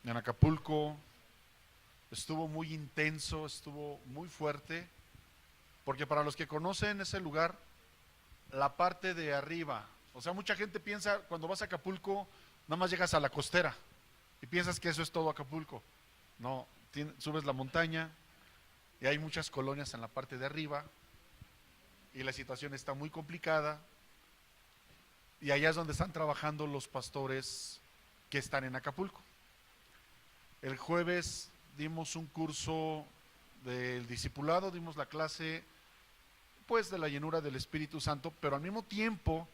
en Acapulco. Estuvo muy intenso, estuvo muy fuerte, porque para los que conocen ese lugar, la parte de arriba, o sea, mucha gente piensa cuando vas a Acapulco, nada más llegas a la costera y piensas que eso es todo Acapulco. No, subes la montaña y hay muchas colonias en la parte de arriba y la situación está muy complicada, y allá es donde están trabajando los pastores que están en Acapulco. El jueves dimos un curso del discipulado, dimos la clase pues de la llenura del Espíritu Santo, pero al mismo tiempo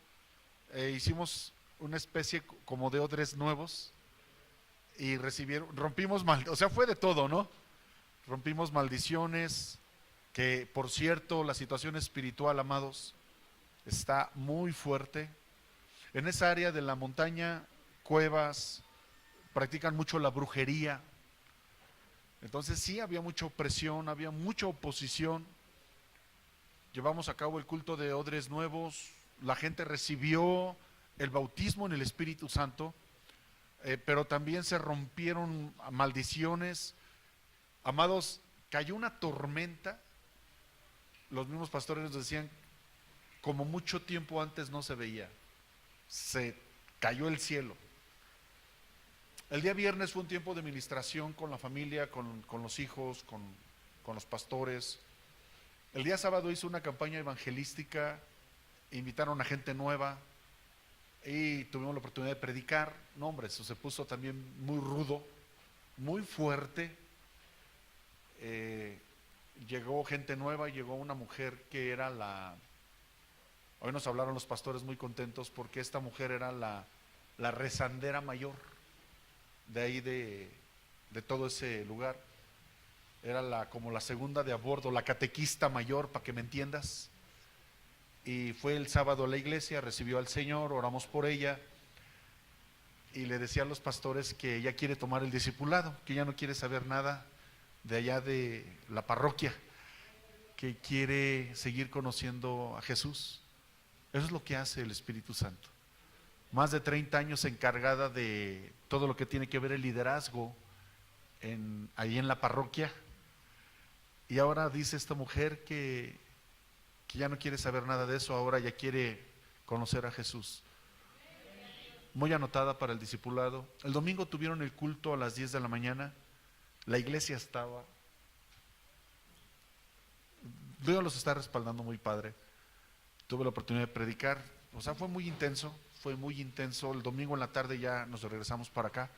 hicimos una especie como de odres nuevos y rompimos o sea, fue de todo, ¿no? Rompimos maldiciones, que por cierto la situación espiritual, amados, está muy fuerte. En esa área de la montaña, cuevas, practican mucho la brujería. Entonces sí, había mucha opresión, había mucha oposición. Llevamos a cabo el culto de odres nuevos, la gente recibió el bautismo en el Espíritu Santo, pero también se rompieron maldiciones. Amados, cayó una tormenta, los mismos pastores nos decían, como mucho tiempo antes no se veía, se cayó el cielo. El día viernes fue un tiempo de ministración con la familia, con los hijos, con los pastores. El día sábado hizo una campaña evangelística, invitaron a gente nueva y tuvimos la oportunidad de predicar. No, hombre, eso se puso también muy rudo, muy fuerte. Llegó gente nueva, llegó una mujer que era hoy nos hablaron los pastores muy contentos porque esta mujer era la rezandera mayor de ahí de todo ese lugar. Era como la segunda de a bordo, la catequista mayor, para que me entiendas. Y fue el sábado a la iglesia, recibió al Señor, oramos por ella y le decía a los pastores que ella quiere tomar el discipulado, que ya no quiere saber nada de allá de la parroquia, que quiere seguir conociendo a Jesús. Eso es lo que hace el Espíritu Santo. Más de 30 años encargada de todo lo que tiene que ver el liderazgo ahí en la parroquia. Y ahora dice esta mujer que ya no quiere saber nada de eso, ahora ya quiere conocer a Jesús. Muy anotada para el discipulado. El domingo tuvieron el culto a las 10 de la mañana. La iglesia estaba. Dios los está respaldando muy padre. Tuve la oportunidad de predicar. O sea, fue muy intenso. Fue muy intenso. El domingo en la tarde ya nos regresamos para acá.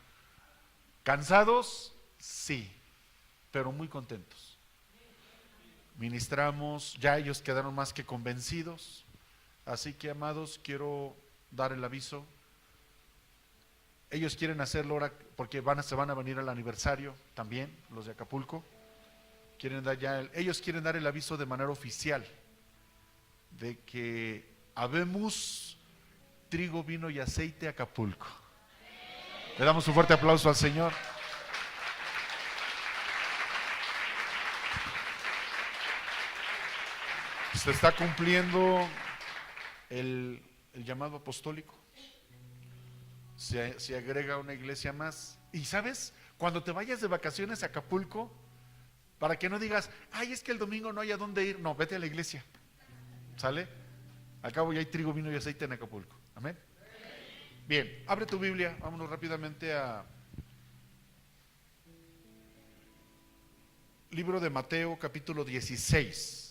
¿Cansados? Sí, pero muy contentos. Ministramos, ya ellos quedaron más que convencidos. Así que, amados, quiero dar el aviso. Ellos quieren hacerlo ahora porque se van a venir al aniversario también, los de Acapulco. Ellos quieren dar el aviso de manera oficial de que habemos trigo, vino y aceite Acapulco. Le damos un fuerte aplauso al Señor. Se está cumpliendo el llamado apostólico. Se agrega una iglesia más. Y sabes, cuando te vayas de vacaciones a Acapulco, para que no digas, ay, es que el domingo no hay a dónde ir. No, vete a la iglesia. ¿Sale? Al cabo ya hay trigo, vino y aceite en Acapulco. Amén. Bien, abre tu Biblia, vámonos rápidamente a libro de Mateo, capítulo 16.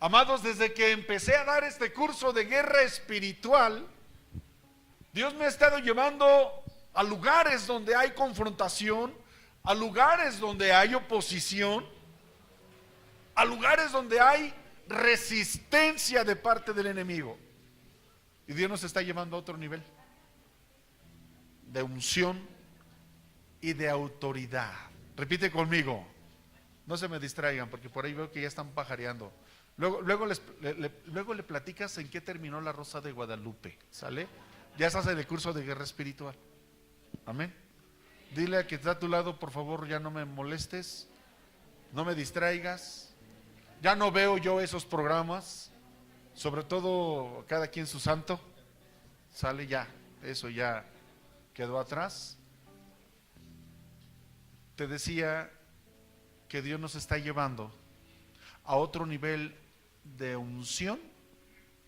Amados, desde que empecé a dar este curso de guerra espiritual, Dios me ha estado llevando a lugares donde hay confrontación, a lugares donde hay oposición, a lugares donde hay resistencia de parte del enemigo. Y Dios nos está llevando a otro nivel de unción y de autoridad. Repite conmigo, no se me distraigan porque por ahí veo que ya están pajareando. Luego le platicas en qué terminó la Rosa de Guadalupe, ¿sale? Ya estás en el curso de guerra espiritual. Amén. Dile a que está a tu lado, por favor, ya no me molestes, no me distraigas. Ya no veo yo esos programas, sobre todo cada quien su santo. Sale ya, eso ya quedó atrás. te decía que Dios nos está llevando a otro nivel de unción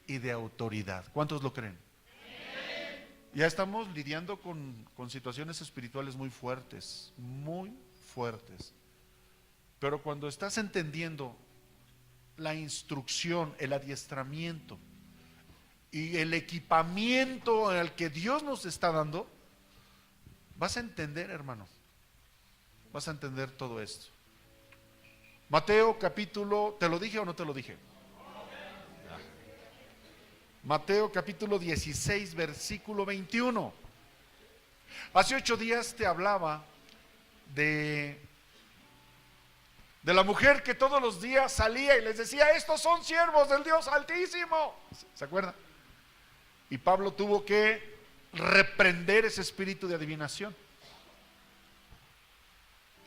y de autoridad. ¿Cuántos lo creen? Ya estamos lidiando con situaciones espirituales muy fuertes, muy fuertes. Pero cuando estás entendiendo la instrucción, el adiestramiento y el equipamiento al que Dios nos está dando, vas a entender, hermano, vas a entender todo esto. Mateo capítulo, ¿te lo dije o no te lo dije? Mateo capítulo 16, versículo 21. Hace 8 días te hablaba de la mujer que todos los días salía y les decía: estos son siervos del Dios Altísimo. ¿Se acuerdan? Y Pablo tuvo que reprender ese espíritu de adivinación.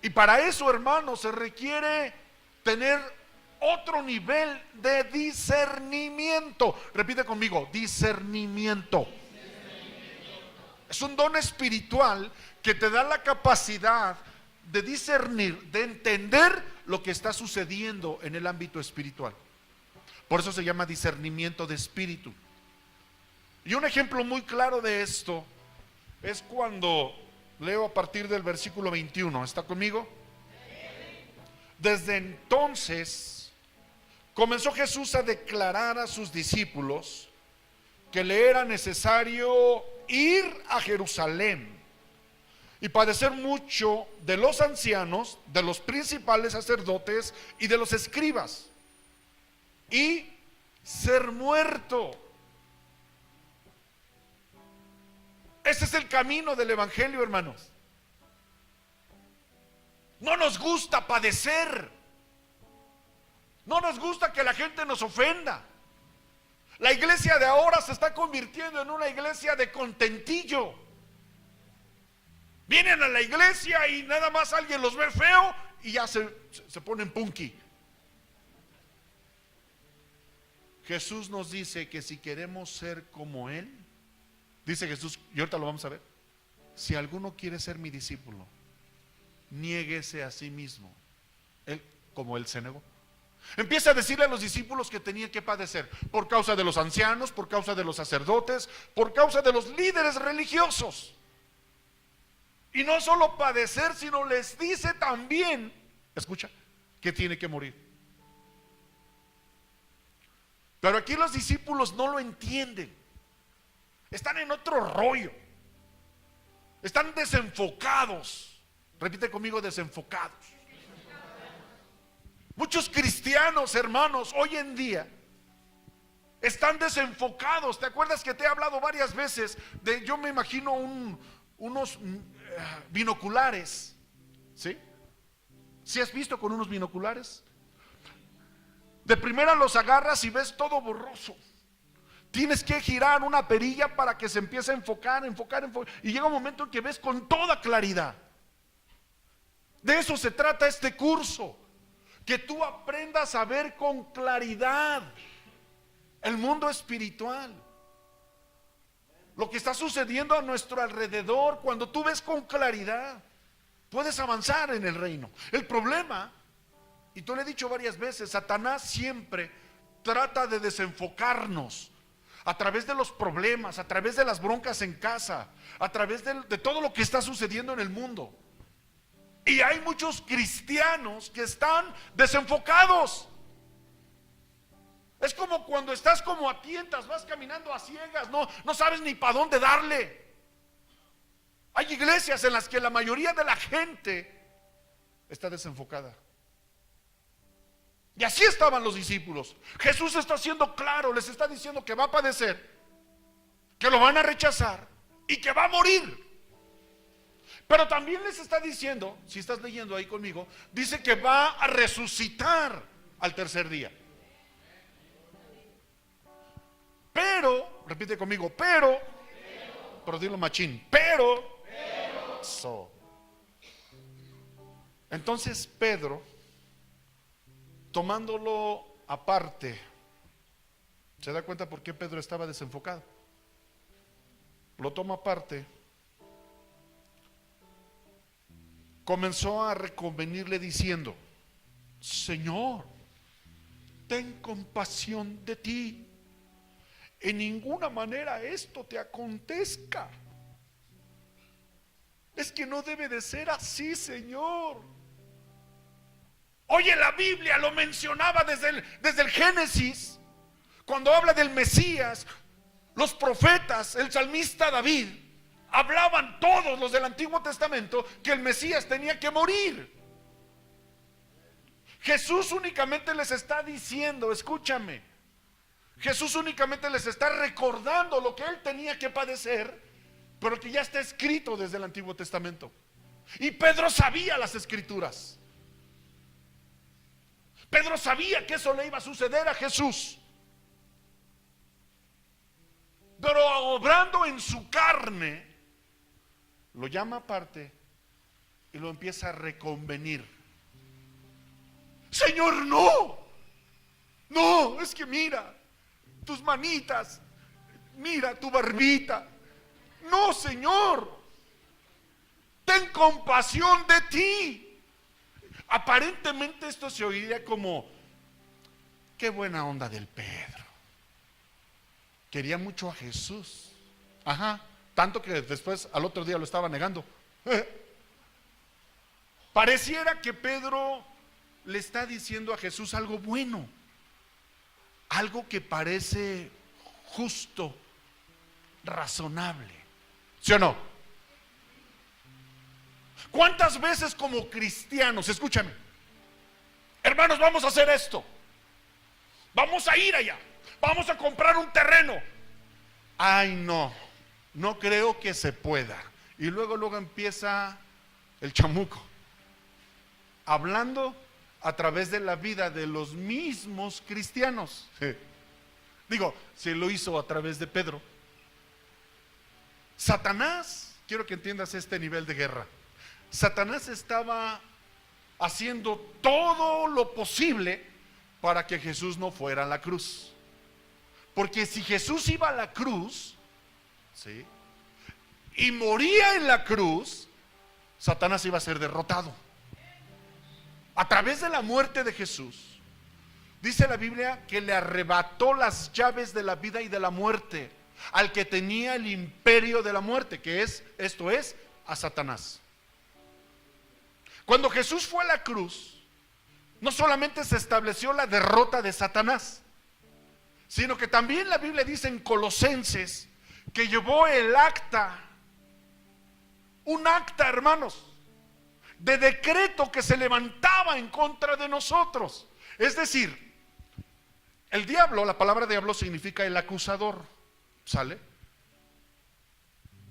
Y para eso, hermanos, se requiere tener otro nivel de discernimiento. Repite conmigo: discernimiento. Es un don espiritual que te da la capacidad de discernir, de entender lo que está sucediendo en el ámbito espiritual. Por eso se llama discernimiento de espíritu. Y un ejemplo muy claro de esto es cuando leo a partir del versículo 21. ¿Está conmigo? Desde entonces comenzó Jesús a declarar a sus discípulos que le era necesario ir a Jerusalén y padecer mucho de los ancianos, de los principales sacerdotes y de los escribas, y ser muerto. Ese es el camino del evangelio, hermanos. No nos gusta padecer. No nos gusta que la gente nos ofenda. La iglesia de ahora se está convirtiendo en una iglesia de contentillo. Vienen a la iglesia y nada más alguien los ve feo y ya se ponen punky. Jesús nos dice que si queremos ser como Él, dice Jesús, y ahorita lo vamos a ver: si alguno quiere ser mi discípulo, niéguese a sí mismo. Él, como Él se negó. Empieza a decirle a los discípulos que tenían que padecer por causa de los ancianos, por causa de los sacerdotes, por causa de los líderes religiosos. Y no solo padecer, sino les dice también, escucha, que tiene que morir. Pero aquí los discípulos no lo entienden. Están en otro rollo. Están desenfocados. Repite conmigo: desenfocados. Muchos cristianos, hermanos, hoy en día están desenfocados. ¿Te acuerdas que te he hablado varias veces de, yo me imagino unos binoculares? ¿Sí? ¿Sí has visto con unos binoculares? De primera los agarras y ves todo borroso. Tienes que girar una perilla para que se empiece a enfocar. Y llega un momento en que ves con toda claridad. De eso se trata este curso. Que tú aprendas a ver con claridad el mundo espiritual. Lo que está sucediendo a nuestro alrededor. Cuando tú ves con claridad, puedes avanzar en el reino. El problema, y tú le he dicho varias veces, Satanás siempre trata de desenfocarnos a través de los problemas, a través de las broncas en casa, a través de todo lo que está sucediendo en el mundo. Y hay muchos cristianos que están desenfocados. Es como cuando estás como a tientas, vas caminando a ciegas, no sabes ni para dónde darle. Hay iglesias en las que la mayoría de la gente está desenfocada. Y así estaban los discípulos. Jesús está siendo claro, les está diciendo que va a padecer, que lo van a rechazar y que va a morir. Pero también les está diciendo, si estás leyendo ahí conmigo, dice que va a resucitar al tercer día. Pero, repite conmigo, pero dilo machín, pero. So. Entonces Pedro, tomándolo aparte, ¿se da cuenta por qué Pedro estaba desenfocado? Lo toma aparte comenzó a reconvenirle diciendo: Señor, ten compasión de ti, en ninguna manera esto te acontezca. Es que no debe de ser así, Señor. Oye, la Biblia lo mencionaba desde el Génesis, cuando habla del Mesías. Los profetas, el salmista David, hablaban todos los del Antiguo Testamento que el Mesías tenía que morir. Jesús únicamente les está diciendo, escúchame, Jesús únicamente les está recordando lo que él tenía que padecer, pero que ya está escrito desde el Antiguo Testamento. Y Pedro sabía las escrituras. Pedro sabía que eso le iba a suceder a Jesús. Pero obrando en su carne, lo llama aparte y lo empieza a reconvenir. Señor, no, es que mira tus manitas, mira tu barbita. No, Señor, ten compasión de ti. Aparentemente esto se oiría como: qué buena onda del Pedro. Quería mucho a Jesús. Ajá, tanto que después al otro día lo estaba negando. Pareciera que Pedro le está diciendo a Jesús algo bueno, algo que parece justo, razonable. ¿Sí o no? ¿Cuántas veces como cristianos, escúchame, hermanos, vamos a hacer esto, vamos a ir allá, vamos a comprar un terreno? Ay, no creo que se pueda. Y luego empieza el chamuco, hablando a través de la vida de los mismos cristianos. Digo, se lo hizo a través de Pedro. Satanás, quiero que entiendas este nivel de guerra. Satanás estaba haciendo todo lo posible para que Jesús no fuera a la cruz. Porque si Jesús iba a la cruz, ¿sí?, y moría en la cruz, Satanás iba a ser derrotado. A través de la muerte de Jesús, dice la Biblia que le arrebató las llaves de la vida y de la muerte al que tenía el imperio de la muerte, que es, esto es, a Satanás. Cuando Jesús fue a la cruz, no solamente se estableció la derrota de Satanás, sino que también la Biblia dice en Colosenses que llevó el acta, un acta, hermanos, de decreto que se levantaba en contra de nosotros. Es decir, el diablo, la palabra diablo significa el acusador, ¿sale?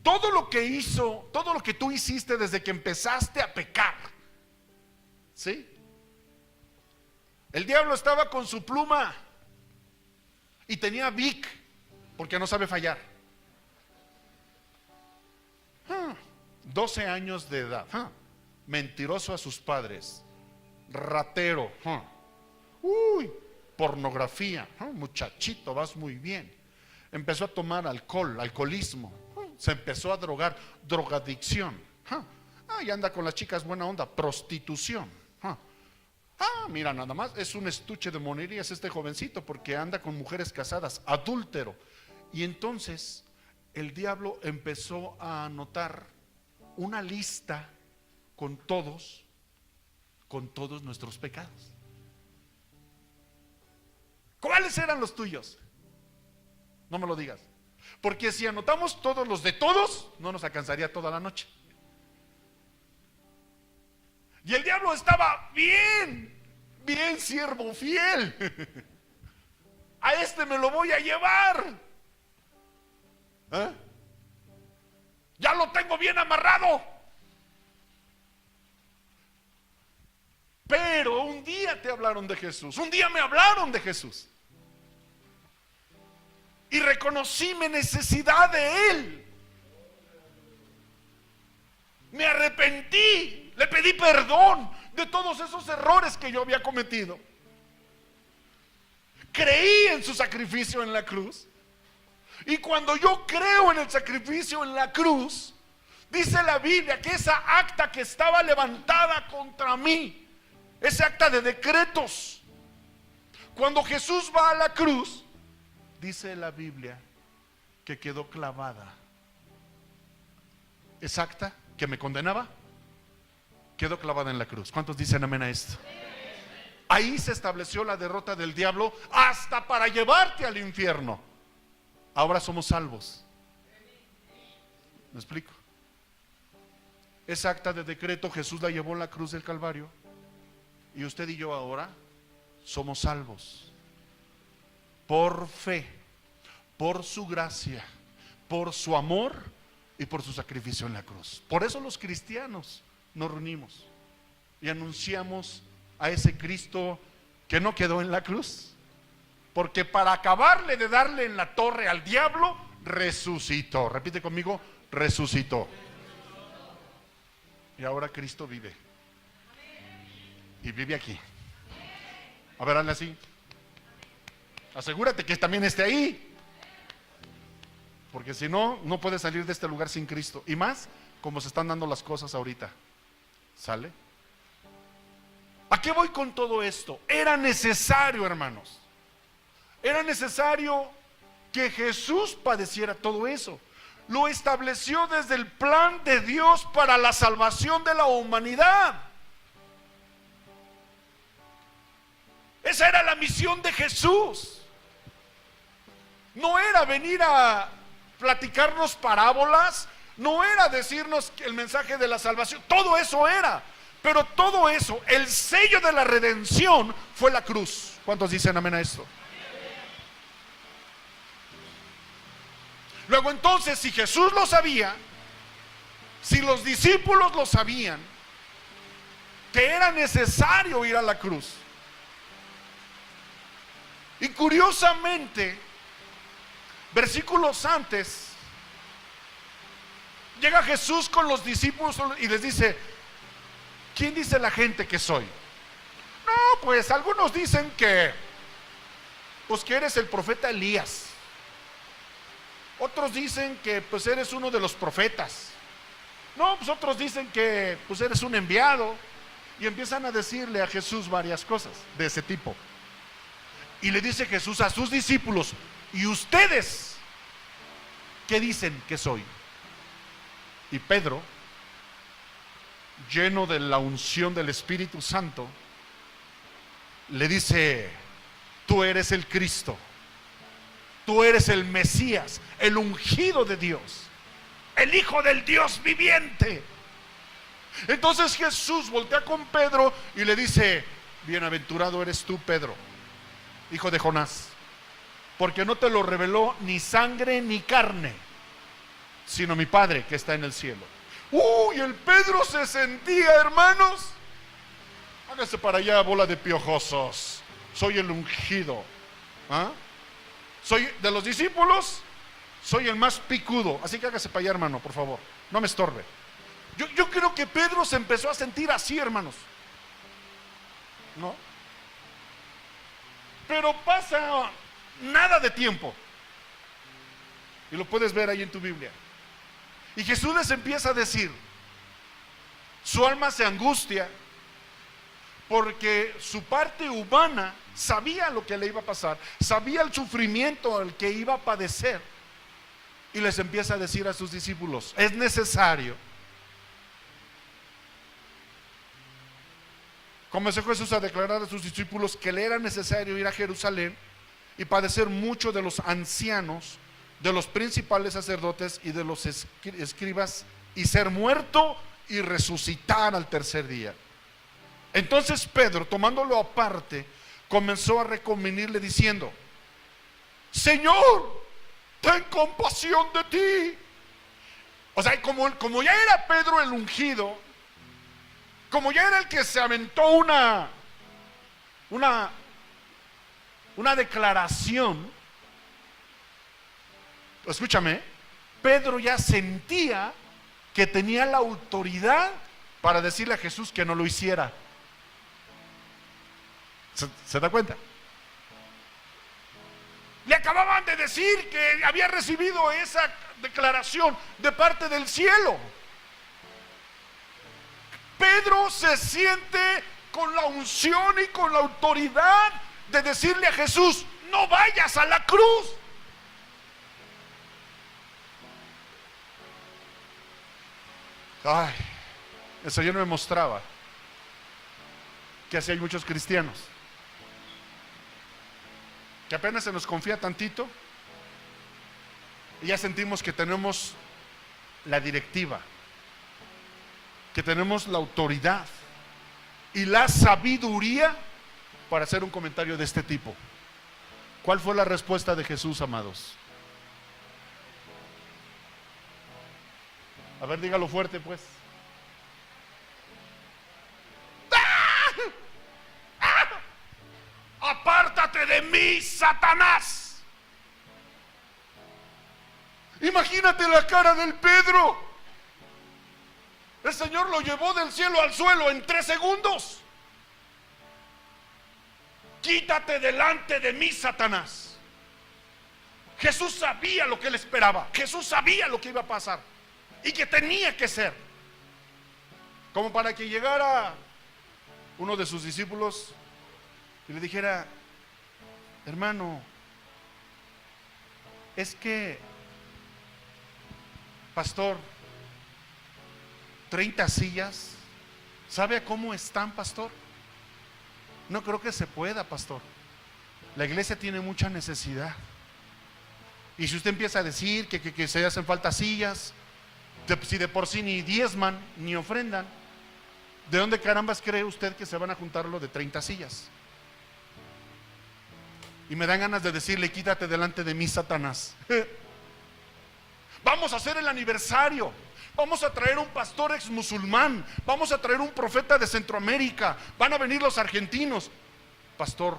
Todo lo que hizo, todo lo que tú hiciste desde que empezaste a pecar, ¿sí? El diablo estaba con su pluma y tenía Vic, porque no sabe fallar. 12 años de edad, mentiroso a sus padres, ratero, pornografía, muchachito, vas muy bien. Empezó a tomar alcoholismo, se empezó a drogar, drogadicción, y anda con las chicas buena onda, prostitución. Mira, nada más, es un estuche de monerías este jovencito, porque anda con mujeres casadas, adúltero. Y entonces el diablo empezó a anotar una lista con todos nuestros pecados. ¿Cuáles eran los tuyos? No me lo digas, porque si anotamos todos los de todos, no nos alcanzaría toda la noche. Y el diablo estaba bien siervo fiel. A este me lo voy a llevar. Ya lo tengo bien amarrado. Pero un día te hablaron de Jesús, un día me hablaron de Jesús, y reconocí mi necesidad de Él. Me arrepentí, le pedí perdón de todos esos errores que yo había cometido. Creí en su sacrificio en la cruz. Y cuando yo creo en el sacrificio en la cruz, Dice la Biblia que esa acta que estaba levantada contra mí, ese acta de decretos, cuando Jesús va a la cruz, dice la Biblia que quedó clavada. Esa acta que me condenaba quedó clavada en la cruz. ¿Cuántos dicen amén a esto? Ahí se estableció la derrota del diablo hasta para llevarte al infierno. Ahora somos salvos. ¿Me explico? Esa acta de decreto Jesús la llevó en la cruz del Calvario, y usted y yo ahora somos salvos por fe, por su gracia, por su amor y por su sacrificio en la cruz. Por eso los cristianos nos reunimos y anunciamos a ese Cristo que no quedó en la cruz, porque para acabarle de darle en la torre al diablo, resucitó. Repite conmigo: resucitó. Y ahora Cristo vive. Y vive aquí. A ver, hazle así. Asegúrate que también esté ahí, porque si no, no puedes salir de este lugar sin Cristo. Y más como se están dando las cosas ahorita. ¿Sale? ¿A qué voy con todo esto? Era necesario, hermanos, era necesario que Jesús padeciera todo eso. Lo estableció desde el plan de Dios para la salvación de la humanidad. Esa era la misión de Jesús. No era venir a platicarnos parábolas, no era decirnos el mensaje de la salvación. Todo eso era, pero todo eso, el sello de la redención fue la cruz. ¿Cuántos dicen amén a esto? Luego entonces, si Jesús lo sabía, si los discípulos lo sabían, que era necesario ir a la cruz, y curiosamente, versículos antes, llega Jesús con los discípulos y les dice: ¿quién dice la gente que soy? No, pues algunos dicen que eres el profeta Elías. Otros dicen que pues eres uno de los profetas. No, pues otros dicen que pues eres un enviado. Y empiezan a decirle a Jesús varias cosas de ese tipo. Y le dice Jesús a sus discípulos: ¿y ustedes qué dicen que soy? Y Pedro, lleno de la unción del Espíritu Santo, le dice: tú eres el Cristo, tú eres el Mesías, el ungido de Dios, el Hijo del Dios viviente. Entonces Jesús voltea con Pedro y le dice: bienaventurado eres tú, Pedro, hijo de Jonás, porque no te lo reveló ni sangre ni carne, sino mi Padre que está en el cielo. Uy, el Pedro se sentía, hermanos, hágase para allá, bola de piojosos, soy el ungido. ¿Ah? Soy de los discípulos, soy el más picudo, así que hágase para allá, hermano, por favor, no me estorbe. Yo creo que Pedro se empezó a sentir así, hermanos, ¿no? Pero pasa nada de tiempo, y lo puedes ver ahí en tu Biblia, y Jesús les empieza a decir, su alma se angustia, porque su parte humana sabía lo que le iba a pasar, sabía el sufrimiento al que iba a padecer, y les empieza a decir a sus discípulos: es necesario. Comenzó Jesús a declarar a sus discípulos que le era necesario ir a Jerusalén y padecer mucho de los ancianos, de los principales sacerdotes y de los escribas, y ser muerto y resucitar al tercer día. Entonces Pedro, tomándolo aparte, comenzó a reconvenirle diciendo: Señor, ten compasión de ti. O sea, como ya era Pedro el ungido, como ya era el que se aventó una declaración, escúchame, Pedro ya sentía que tenía la autoridad para decirle a Jesús que no lo hiciera. ¿Se da cuenta? Le acababan de decir que había recibido esa declaración de parte del cielo. Pedro se siente con la unción y con la autoridad de decirle a Jesús: no vayas a la cruz. Ay, el Señor me mostraba que así hay muchos cristianos que apenas se nos confía tantito y ya sentimos que tenemos la directiva, que tenemos la autoridad y la sabiduría para hacer un comentario de este tipo. ¿Cuál fue la respuesta de Jesús, amados? A ver, dígalo fuerte, pues. ¡Apártate de mí, Satanás! Imagínate la cara del Pedro. El Señor lo llevó del cielo al suelo en 3 segundos. Quítate delante de mí, Satanás. Jesús sabía lo que le esperaba. Jesús sabía lo que iba a pasar y que tenía que ser. Como para que llegara uno de sus discípulos y le dijera: hermano, es que, pastor, 30 sillas, ¿sabe a cómo están, pastor? No creo que se pueda, pastor. La iglesia tiene mucha necesidad. Y si usted empieza a decir que se hacen falta sillas, si de por sí ni diezman ni ofrendan, ¿de dónde carambas cree usted que se van a juntar lo de 30 sillas? Y me dan ganas de decirle: quítate delante de mí, Satanás. Vamos a hacer el aniversario. Vamos a traer un pastor ex musulmán. Vamos a traer un profeta de Centroamérica. Van a venir los argentinos. Pastor,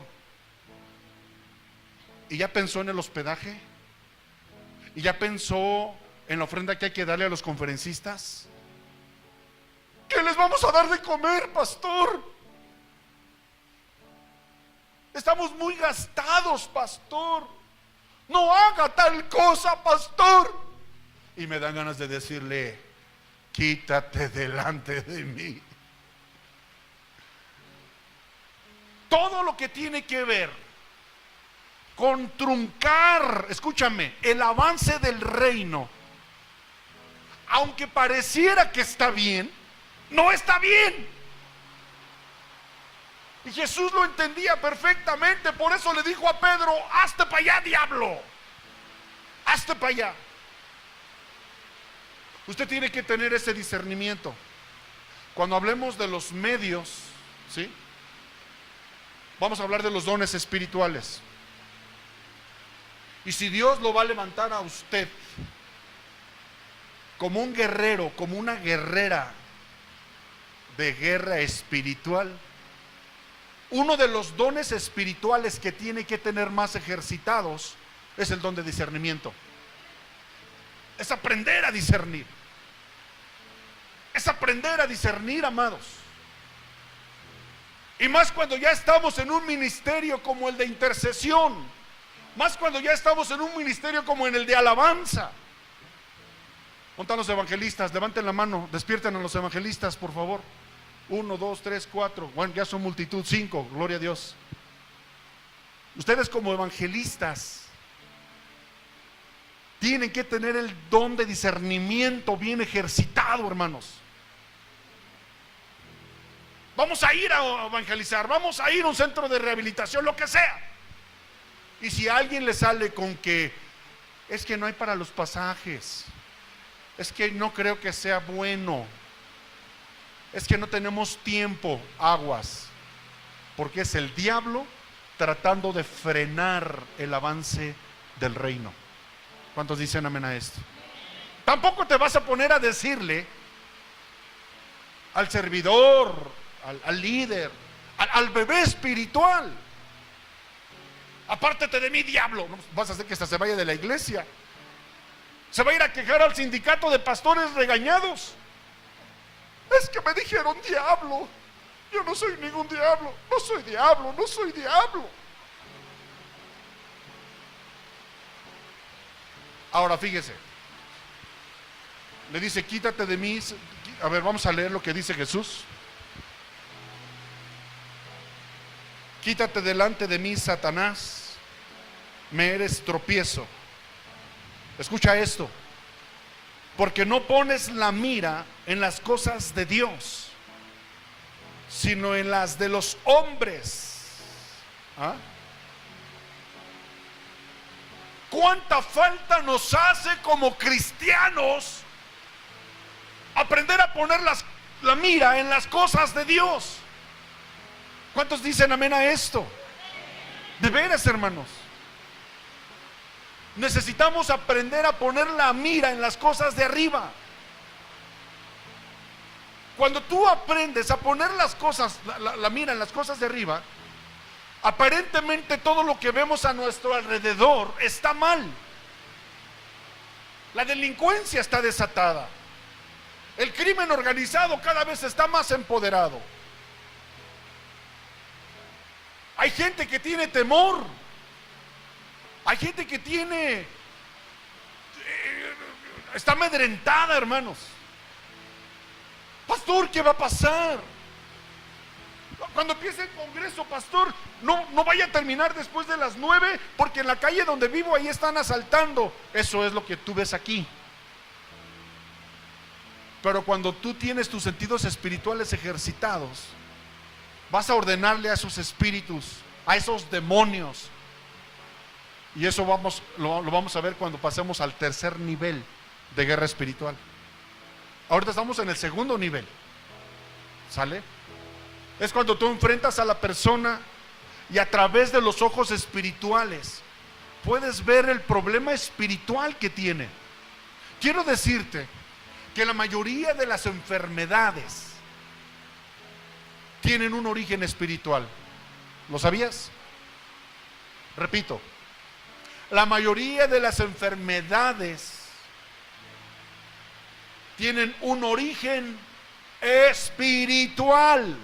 ¿y ya pensó en el hospedaje? ¿Y ya pensó en la ofrenda que hay que darle a los conferencistas? ¿Qué les vamos a dar de comer, pastor? Estamos muy gastados, pastor. No haga tal cosa, pastor. Y me dan ganas de decirle: quítate delante de mí. Todo lo que tiene que ver con truncar, escúchame, el avance del reino, aunque pareciera que está bien, no está bien. Y Jesús lo entendía perfectamente. Por eso le dijo a Pedro: hazte para allá, diablo, hazte para allá. Usted tiene que tener ese discernimiento. Cuando hablemos de los medios, ¿sí?, vamos a hablar de los dones espirituales. Y si Dios lo va a levantar a usted como un guerrero, como una guerrera de guerra espiritual, uno de los dones espirituales que tiene que tener más ejercitados es el don de discernimiento. Es aprender a discernir. Es aprender a discernir, amados. Y más cuando ya estamos en un ministerio como el de intercesión. Más cuando ya estamos en un ministerio como en el de alabanza. ¿Dónde están los evangelistas? Levanten la mano, despierten a los evangelistas, por favor. 1, 2, 3, 4. Bueno, ya son multitud, 5, gloria a Dios. Ustedes como evangelistas tienen que tener el don de discernimiento bien ejercitado, hermanos. Vamos a ir a evangelizar, vamos a ir a un centro de rehabilitación, lo que sea. Y si a alguien le sale con que es que no hay para los pasajes, es que no creo que sea bueno, es que no tenemos tiempo, aguas, porque es el diablo tratando de frenar el avance del reino. ¿Cuántos dicen amén a esto? Tampoco te vas a poner a decirle al servidor, al líder, al bebé espiritual: apártate de mí, diablo. No, vas a hacer que hasta se vaya de la iglesia. Se va a ir a quejar al sindicato de pastores regañados. Es que me dijeron diablo. Yo no soy ningún diablo. No soy diablo, no soy diablo. Ahora fíjese, le dice: quítate de mí. A ver, vamos a leer lo que dice Jesús. Quítate delante de mí, Satanás, me eres tropiezo. Escucha esto, porque no pones la mira en las cosas de Dios, sino en las de los hombres. ¿Ah? ¿Cuánta falta nos hace como cristianos aprender a poner la mira en las cosas de Dios? ¿Cuántos dicen amén a esto? De veras, hermanos, necesitamos aprender a poner la mira en las cosas de arriba. Cuando tú aprendes a poner las cosas, la mira en las cosas de arriba, aparentemente todo lo que vemos a nuestro alrededor está mal. La delincuencia está desatada. El crimen organizado cada vez está más empoderado. Hay gente que tiene temor. Hay gente que está amedrentada, hermanos. Pastor, ¿qué va a pasar? Cuando empiece el congreso, pastor, no vaya a terminar después de las 9, porque en la calle donde vivo ahí están asaltando. Eso es lo que tú ves aquí. Pero cuando tú tienes tus sentidos espirituales ejercitados, vas a ordenarle a esos espíritus, a esos demonios. Y eso lo vamos a ver cuando pasemos al tercer nivel de guerra espiritual. Ahorita estamos en el segundo nivel. ¿Sale? Es cuando tú enfrentas a la persona y a través de los ojos espirituales puedes ver el problema espiritual que tiene. Quiero decirte que la mayoría de las enfermedades tienen un origen espiritual. ¿Lo sabías? Repito, la mayoría de las enfermedades tienen un origen espiritual,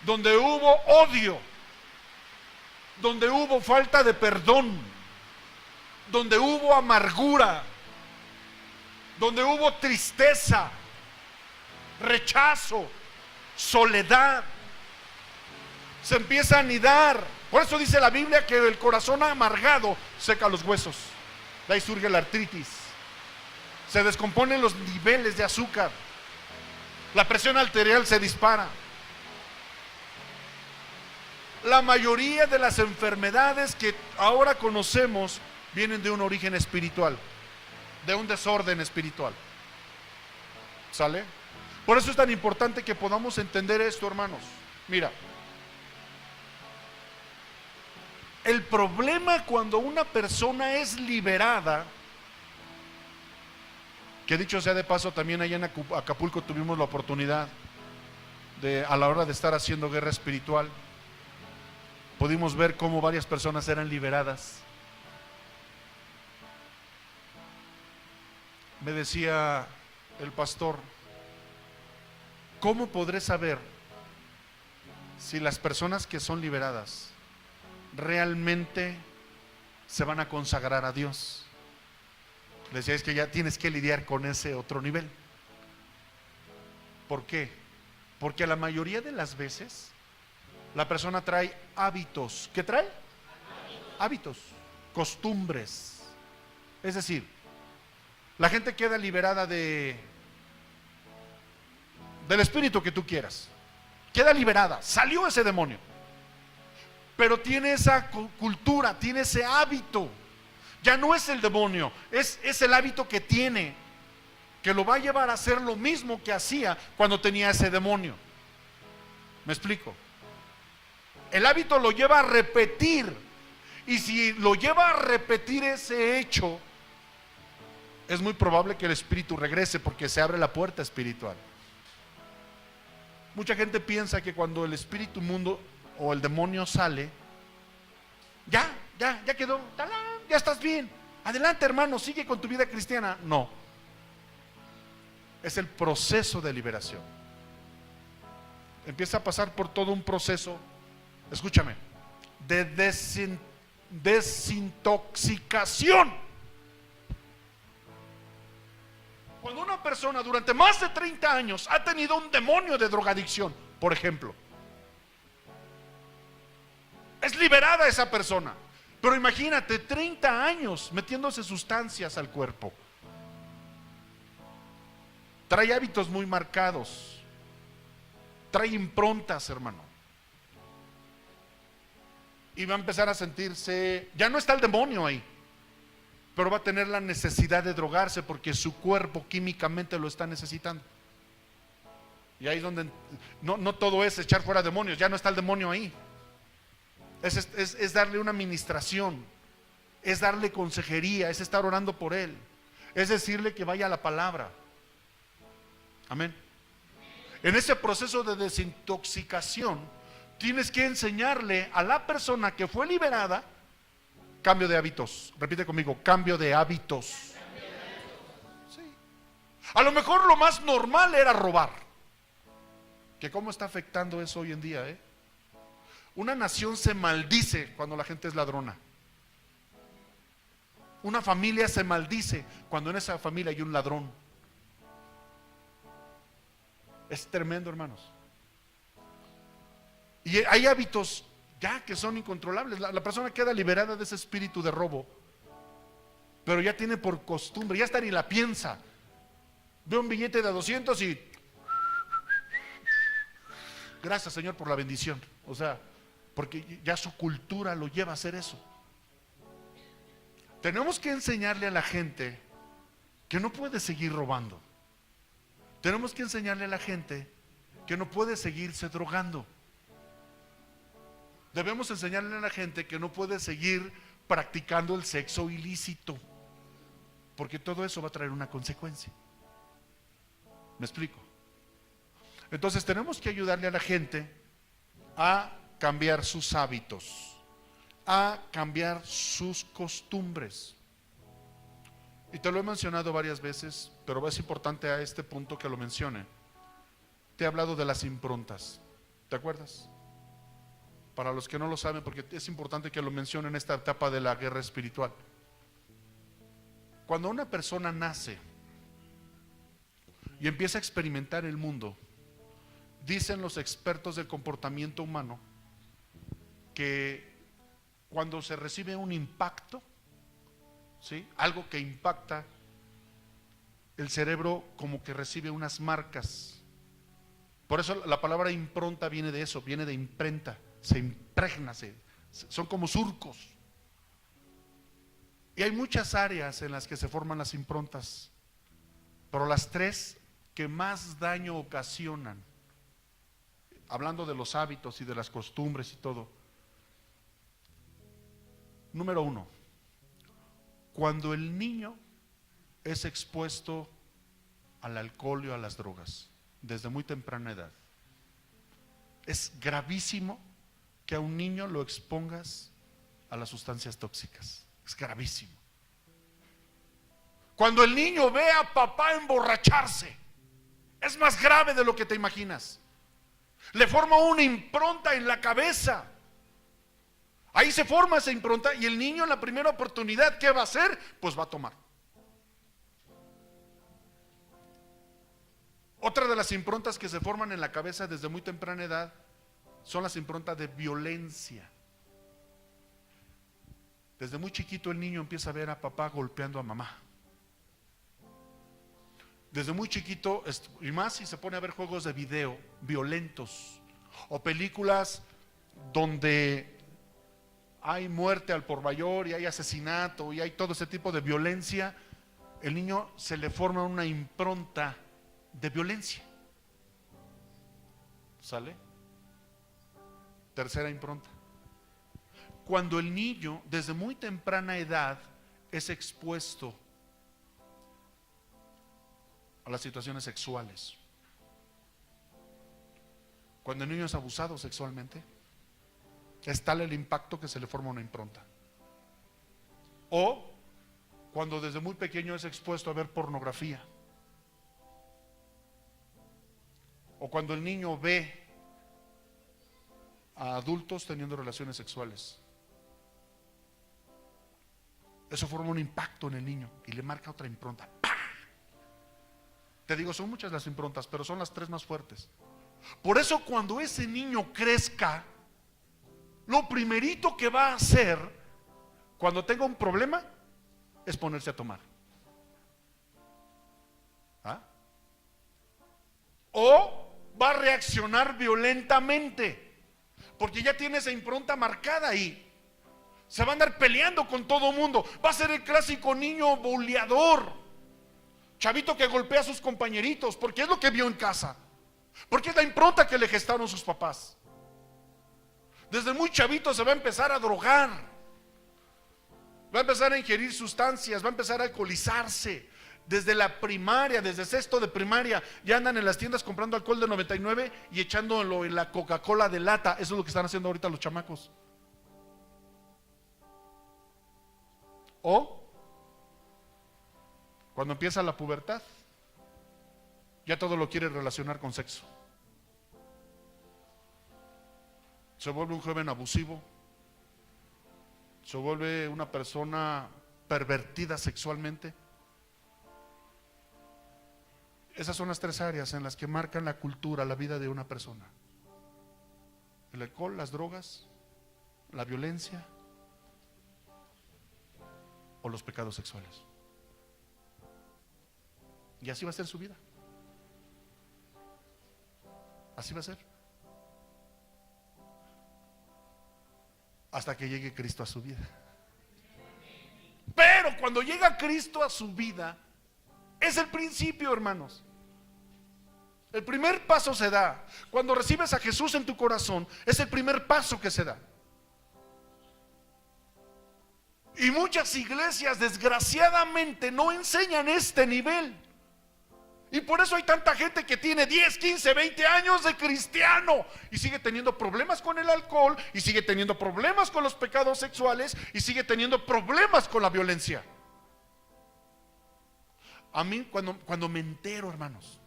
donde hubo odio, donde hubo falta de perdón, donde hubo amargura, donde hubo tristeza, rechazo, soledad, se empieza a anidar. Por eso dice la Biblia que el corazón amargado seca los huesos. De ahí surge la artritis. Se descomponen los niveles de azúcar. La presión arterial se dispara. La mayoría de las enfermedades que ahora conocemos vienen de un origen espiritual, de un desorden espiritual. ¿Sale? Por eso es tan importante que podamos entender esto, hermanos. Mira, el problema cuando una persona es liberada, que dicho sea de paso, también allá en Acapulco tuvimos la oportunidad de, a la hora de estar haciendo guerra espiritual, pudimos ver cómo varias personas eran liberadas. Me decía el pastor, ¿cómo podré saber si las personas que son liberadas realmente se van a consagrar a Dios? Le decía, es que ya tienes que lidiar con ese otro nivel. ¿Por qué? Porque la mayoría de las veces la persona trae hábitos. ¿Qué trae? Hábitos, costumbres. Es decir, la gente queda liberada del espíritu que tú quieras. Queda liberada, salió ese demonio. Pero tiene esa cultura, tiene ese hábito. Ya no es el demonio, es el hábito que tiene, que lo va a llevar a hacer lo mismo que hacía cuando tenía ese demonio. ¿Me explico? El hábito lo lleva a repetir, y si lo lleva a repetir ese hecho, es muy probable que el espíritu regrese, porque se abre la puerta espiritual. Mucha gente piensa que cuando el espíritu mundo o el demonio sale, ya quedó, ¡talán! Ya estás bien, adelante, hermano, sigue con tu vida cristiana. No, es el proceso de liberación. Empieza a pasar por todo un proceso, escúchame, de desintoxicación. Cuando una persona durante más de 30 años ha tenido un demonio de drogadicción, por ejemplo, Es liberada esa persona. Pero imagínate, 30 años metiéndose sustancias al cuerpo. Trae hábitos muy marcados. Trae improntas, hermano. Y va a empezar a sentirse, ya no está el demonio ahí, pero va a tener la necesidad de drogarse porque su cuerpo químicamente lo está necesitando. Y ahí es donde no todo es echar fuera demonios, ya no está el demonio ahí. Es darle una administración, es darle consejería, es estar orando por él, es decirle que vaya a la palabra. Amén. En ese proceso de desintoxicación, tienes que enseñarle a la persona que fue liberada cambio de hábitos. Repite conmigo, cambio de hábitos. Sí. A lo mejor lo más normal era robar. Que cómo está afectando eso hoy en día, ¿eh? Una nación se maldice cuando la gente es ladrona. Una familia se maldice cuando en esa familia hay un ladrón. Es tremendo, hermanos. Y hay hábitos ya que son incontrolables. La persona queda liberada de ese espíritu de robo, pero ya tiene por costumbre, ya hasta ni la piensa. Ve un billete de 200 y gracias, Señor, por la bendición. O sea, porque ya su cultura lo lleva a hacer eso. Tenemos que enseñarle a la gente que no puede seguir robando. Tenemos que enseñarle a la gente que no puede seguirse drogando. Debemos enseñarle a la gente que no puede seguir practicando el sexo ilícito, porque todo eso va a traer una consecuencia. ¿Me explico? Entonces tenemos que ayudarle a la gente a cambiar sus hábitos, a cambiar sus costumbres. Y te lo he mencionado varias veces, pero es importante a este punto que lo mencione. Te he hablado de las improntas, ¿te acuerdas? Para los que no lo saben, porque es importante que lo mencione en esta etapa de la guerra espiritual. Cuando una persona nace y empieza a experimentar el mundo, dicen los expertos del comportamiento humano que cuando se recibe un impacto, ¿sí?, algo que impacta, el cerebro como que recibe unas marcas. Por eso la palabra impronta viene de eso, viene de imprenta. Se impregna, son como surcos. Y hay muchas áreas en las que se forman las improntas, pero las tres que más daño ocasionan, hablando de los hábitos y de las costumbres y todo. Número 1, cuando el niño es expuesto al alcohol y a las drogas desde muy temprana edad. Es gravísimo que a un niño lo expongas a las sustancias tóxicas. Es gravísimo. Cuando el niño ve a papá emborracharse, es más grave de lo que te imaginas. Le forma una impronta en la cabeza. Ahí se forma esa impronta y el niño en la primera oportunidad, ¿qué va a hacer? Pues va a tomar. Otra de las improntas que se forman en la cabeza desde muy temprana edad son las improntas de violencia. Desde muy chiquito el niño empieza a ver a papá golpeando a mamá. Desde muy chiquito, y más si se pone a ver juegos de video violentos o películas donde hay muerte al por mayor y hay asesinato y hay todo ese tipo de violencia, el niño se le forma una impronta de violencia. ¿Sale? Tercera impronta. Cuando el niño desde muy temprana edad es expuesto a las situaciones sexuales, cuando el niño es abusado sexualmente, es tal el impacto que se le forma una impronta. O cuando desde muy pequeño es expuesto a ver pornografía, o cuando el niño ve a adultos teniendo relaciones sexuales. Eso forma un impacto en el niño y le marca otra impronta. ¡Pah! Te digo, son muchas las improntas, pero son las tres más fuertes. Por eso cuando ese niño crezca, lo primerito que va a hacer cuando tenga un problema es ponerse a tomar. ¿Ah? O va a reaccionar violentamente, porque ya tiene esa impronta marcada ahí. Se va a andar peleando con todo mundo. Va a ser el clásico niño boleador, chavito que golpea a sus compañeritos, porque es lo que vio en casa, porque es la impronta que le gestaron sus papás. Desde muy chavito se va a empezar a drogar, va a empezar a ingerir sustancias, va a empezar a alcoholizarse. Desde la primaria, desde sexto de primaria, ya andan en las tiendas comprando alcohol de 99 y echándolo en la Coca-Cola de lata. Eso es lo que están haciendo ahorita los chamacos. O cuando empieza la pubertad, ya todo lo quiere relacionar con sexo. Se vuelve un joven abusivo, se vuelve una persona pervertida sexualmente. Esas son las tres áreas en las que marcan la cultura, la vida de una persona: el alcohol, las drogas, la violencia o los pecados sexuales. Y así va a ser su vida. Así va a ser. Hasta que llegue Cristo a su vida. Pero cuando llega Cristo a su vida, es el principio, hermanos. El primer paso se da cuando recibes a Jesús en tu corazón. Es el primer paso que se da. Y muchas iglesias, desgraciadamente, no enseñan este nivel. Y por eso hay tanta gente que tiene 10, 15, 20 años de cristiano y sigue teniendo problemas con el alcohol, y sigue teniendo problemas con los pecados sexuales, y sigue teniendo problemas con la violencia. A mí cuando me entero, hermanos,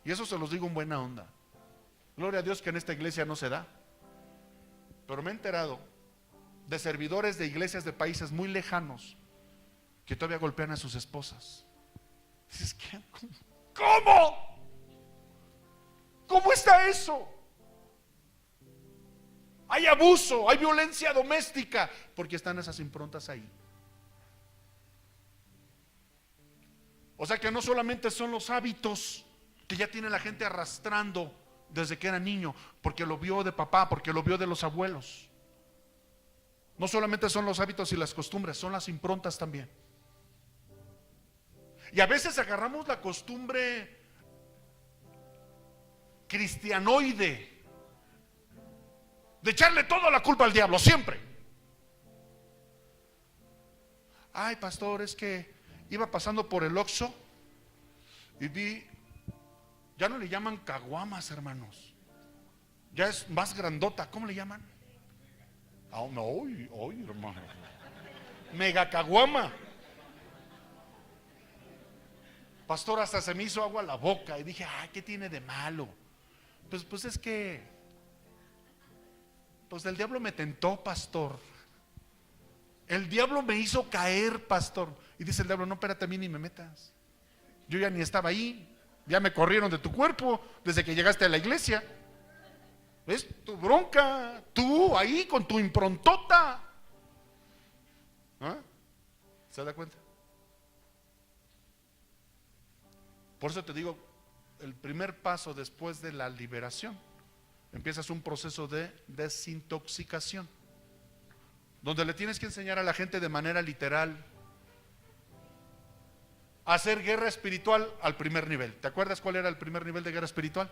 y eso se los digo en buena onda, gloria a Dios que en esta iglesia no se da, pero me he enterado de servidores de iglesias de países muy lejanos que todavía golpean a sus esposas. Dices, ¿cómo? ¿Cómo está eso? Hay abuso, hay violencia doméstica, porque están esas improntas ahí. O sea que no solamente son los hábitos que ya tiene la gente arrastrando desde que era niño, porque lo vio de papá, porque lo vio de los abuelos. No solamente son los hábitos y las costumbres, son las improntas también. Y a veces agarramos la costumbre cristianoide de echarle toda la culpa al diablo, siempre. Ay, pastor, es que iba pasando por el Oxxo y vi, ya no le llaman caguamas, hermanos, ya es más grandota. ¿Cómo le llaman? Oh, no, hoy, hermano, mega caguama. Pastor, hasta se me hizo agua la boca y dije, ay, ¿qué tiene de malo? Pues es que, pues el diablo me tentó, pastor. El diablo me hizo caer, pastor. Y dice el diablo, no, espérate, a mí ni me metas. Yo ya ni estaba ahí, ya me corrieron de tu cuerpo desde que llegaste a la iglesia. ¿Ves? Tu bronca, tú ahí con tu improntota. ¿Ah? ¿Se da cuenta? Por eso te digo, el primer paso después de la liberación, empiezas un proceso de desintoxicación, donde le tienes que enseñar a la gente de manera literal a hacer guerra espiritual al primer nivel. ¿Te acuerdas cuál era el primer nivel de guerra espiritual?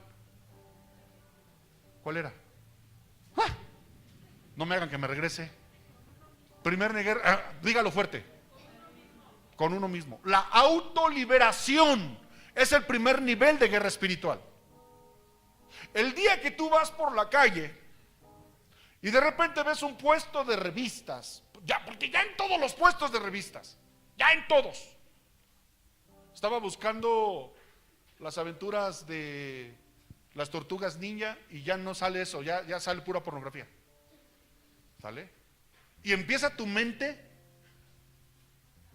¿Cuál era? ¡Ah! No me hagan que me regrese. Primer nivel, dígalo fuerte. Con uno mismo. La autoliberación es el primer nivel de guerra espiritual. El día que tú vas por la calle y de repente ves un puesto de revistas, ya, porque ya en todos los puestos de revistas, ya en todos. Estaba buscando las aventuras de las tortugas ninja y ya no sale eso, ya sale pura pornografía. ¿Sale? Y empieza tu mente,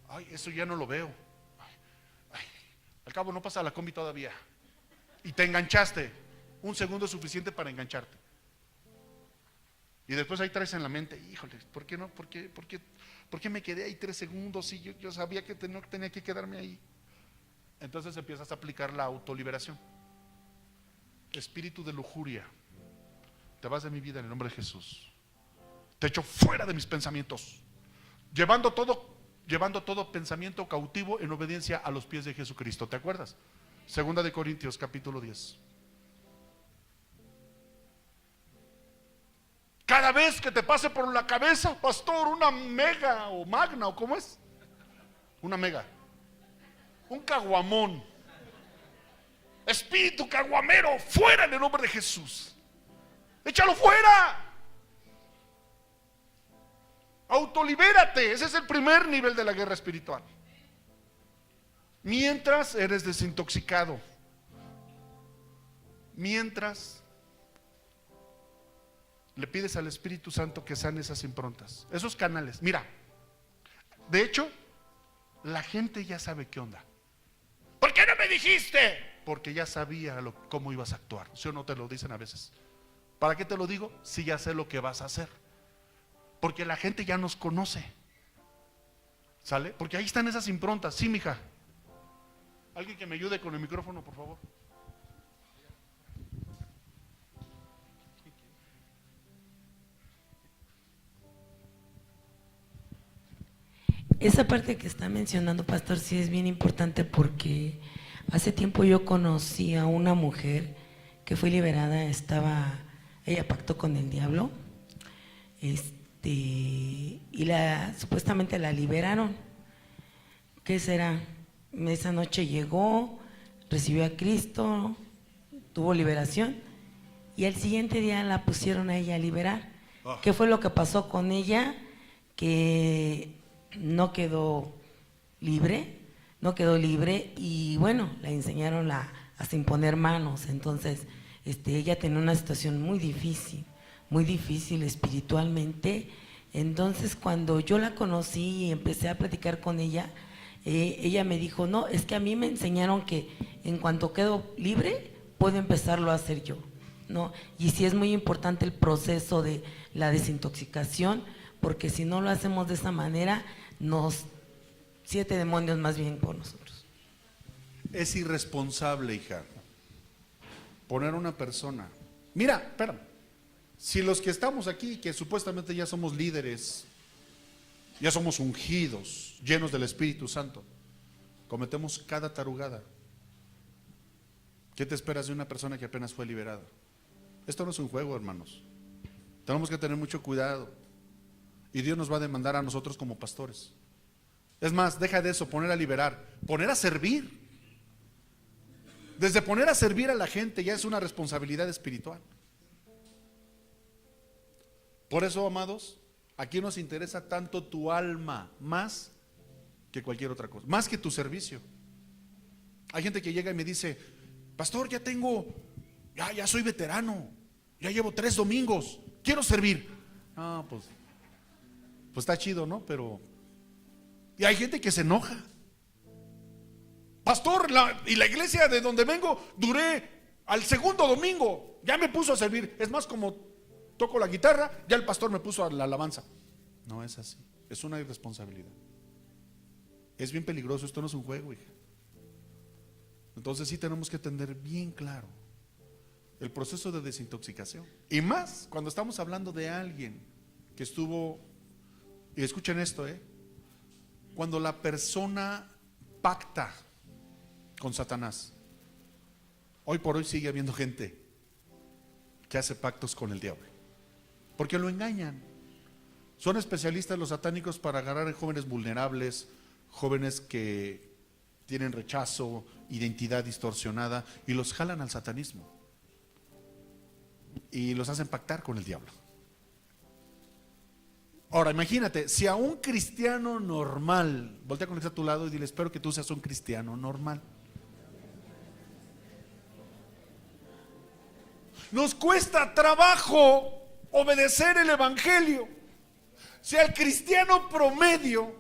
ay, eso ya no lo veo. Ay, al cabo no pasa la combi todavía. Y te enganchaste. Un segundo es suficiente para engancharte. Y después ahí traes en la mente, híjole, ¿por qué no? ¿Por qué me quedé ahí 3 segundos? Y yo sabía que no tenía que quedarme ahí. Entonces empiezas a aplicar la autoliberación. Espíritu de lujuria, te vas de mi vida en el nombre de Jesús. Te echo fuera de mis pensamientos, llevando todo pensamiento cautivo en obediencia a los pies de Jesucristo. ¿Te acuerdas? Segunda de Corintios capítulo 10. Cada vez que te pase por la cabeza, pastor, una mega o magna, o cómo es, una mega, un caguamón, espíritu caguamero, fuera en el nombre de Jesús. Échalo fuera. Autolibérate. Ese es el primer nivel de la guerra espiritual. Mientras eres desintoxicado, mientras le pides al Espíritu Santo que sane esas improntas, esos canales. Mira, de hecho, la gente ya sabe qué onda. ¿Por qué no me dijiste? Porque ya sabía cómo ibas a actuar. ¿Sí o no te lo dicen a veces? ¿Para qué te lo digo? Si ya sé lo que vas a hacer. Porque la gente ya nos conoce. ¿Sale? Porque ahí están esas improntas. Sí, mija. Alguien que me ayude con el micrófono, por favor. Esa parte que está mencionando, pastor, sí es bien importante, porque hace tiempo yo conocí a una mujer que fue liberada. Ella pactó con el diablo, y supuestamente la liberaron. ¿Qué será? Esa noche llegó, recibió a Cristo, tuvo liberación, y al siguiente día la pusieron a ella a liberar. ¿Qué fue lo que pasó con ella? Que no quedó libre, y bueno, la enseñaron hasta imponer manos. Entonces ella tenía una situación muy difícil espiritualmente. Entonces cuando yo la conocí y empecé a platicar con ella, ella me dijo, no, es que a mí me enseñaron que en cuanto quedo libre puedo empezarlo a hacer yo, ¿no? Y sí es muy importante el proceso de la desintoxicación, porque si no lo hacemos de esa manera, 7 demonios más bien por nosotros. Es irresponsable, hija, poner a una persona. Mira, espérame. Si los que estamos aquí, que supuestamente ya somos líderes, ya somos ungidos, llenos del Espíritu Santo, cometemos cada tarugada, ¿qué te esperas de una persona que apenas fue liberada? Esto no es un juego, hermanos. Tenemos que tener mucho cuidado. Y Dios nos va a demandar a nosotros como pastores. Es más, deja de eso, poner a liberar, poner a servir. Desde poner a servir a la gente ya es una responsabilidad espiritual. Por eso, amados, aquí nos interesa tanto tu alma, más que cualquier otra cosa, más que tu servicio. Hay gente que llega y me dice, pastor, ya soy veterano, ya llevo 3 domingos, quiero servir. No, pues está chido, ¿no? Pero, y hay gente que se enoja. Pastor, la iglesia de donde vengo, duré al segundo domingo, ya me puso a servir. Es más, como toco la guitarra, ya el pastor me puso a la alabanza. No es así, es una irresponsabilidad. Es bien peligroso, esto no es un juego, hija. Entonces sí tenemos que tener bien claro el proceso de desintoxicación. Y más cuando estamos hablando de alguien que estuvo, y escuchen esto, cuando la persona pacta con Satanás. Hoy por hoy sigue habiendo gente que hace pactos con el diablo, porque lo engañan. Son especialistas los satánicos para agarrar a jóvenes vulnerables, jóvenes que tienen rechazo, identidad distorsionada, y los jalan al satanismo y los hacen pactar con el diablo. Ahora imagínate, si a un cristiano normal, voltea con el que está a tu lado y dile, espero que tú seas un cristiano normal. Nos cuesta trabajo obedecer el evangelio. Si al cristiano promedio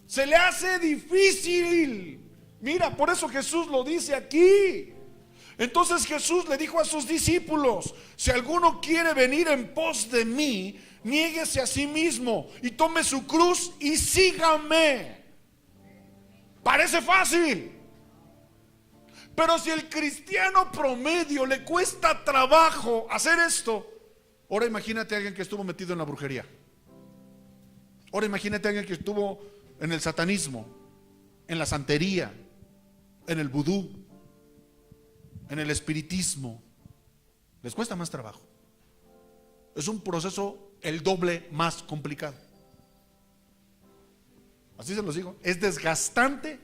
se le hace difícil, mira, por eso Jesús lo dice aquí, Entonces Jesús le dijo a sus discípulos: si alguno quiere venir en pos de mí, niéguese a sí mismo y tome su cruz y sígame. Parece fácil, pero si el cristiano promedio le cuesta trabajo hacer esto, ahora imagínate a alguien que estuvo metido en la brujería. Ahora imagínate a alguien que estuvo en el satanismo, en la santería, en el vudú, en el espiritismo. Les cuesta más trabajo. Es un proceso el doble más complicado. Así se los digo. Es desgastante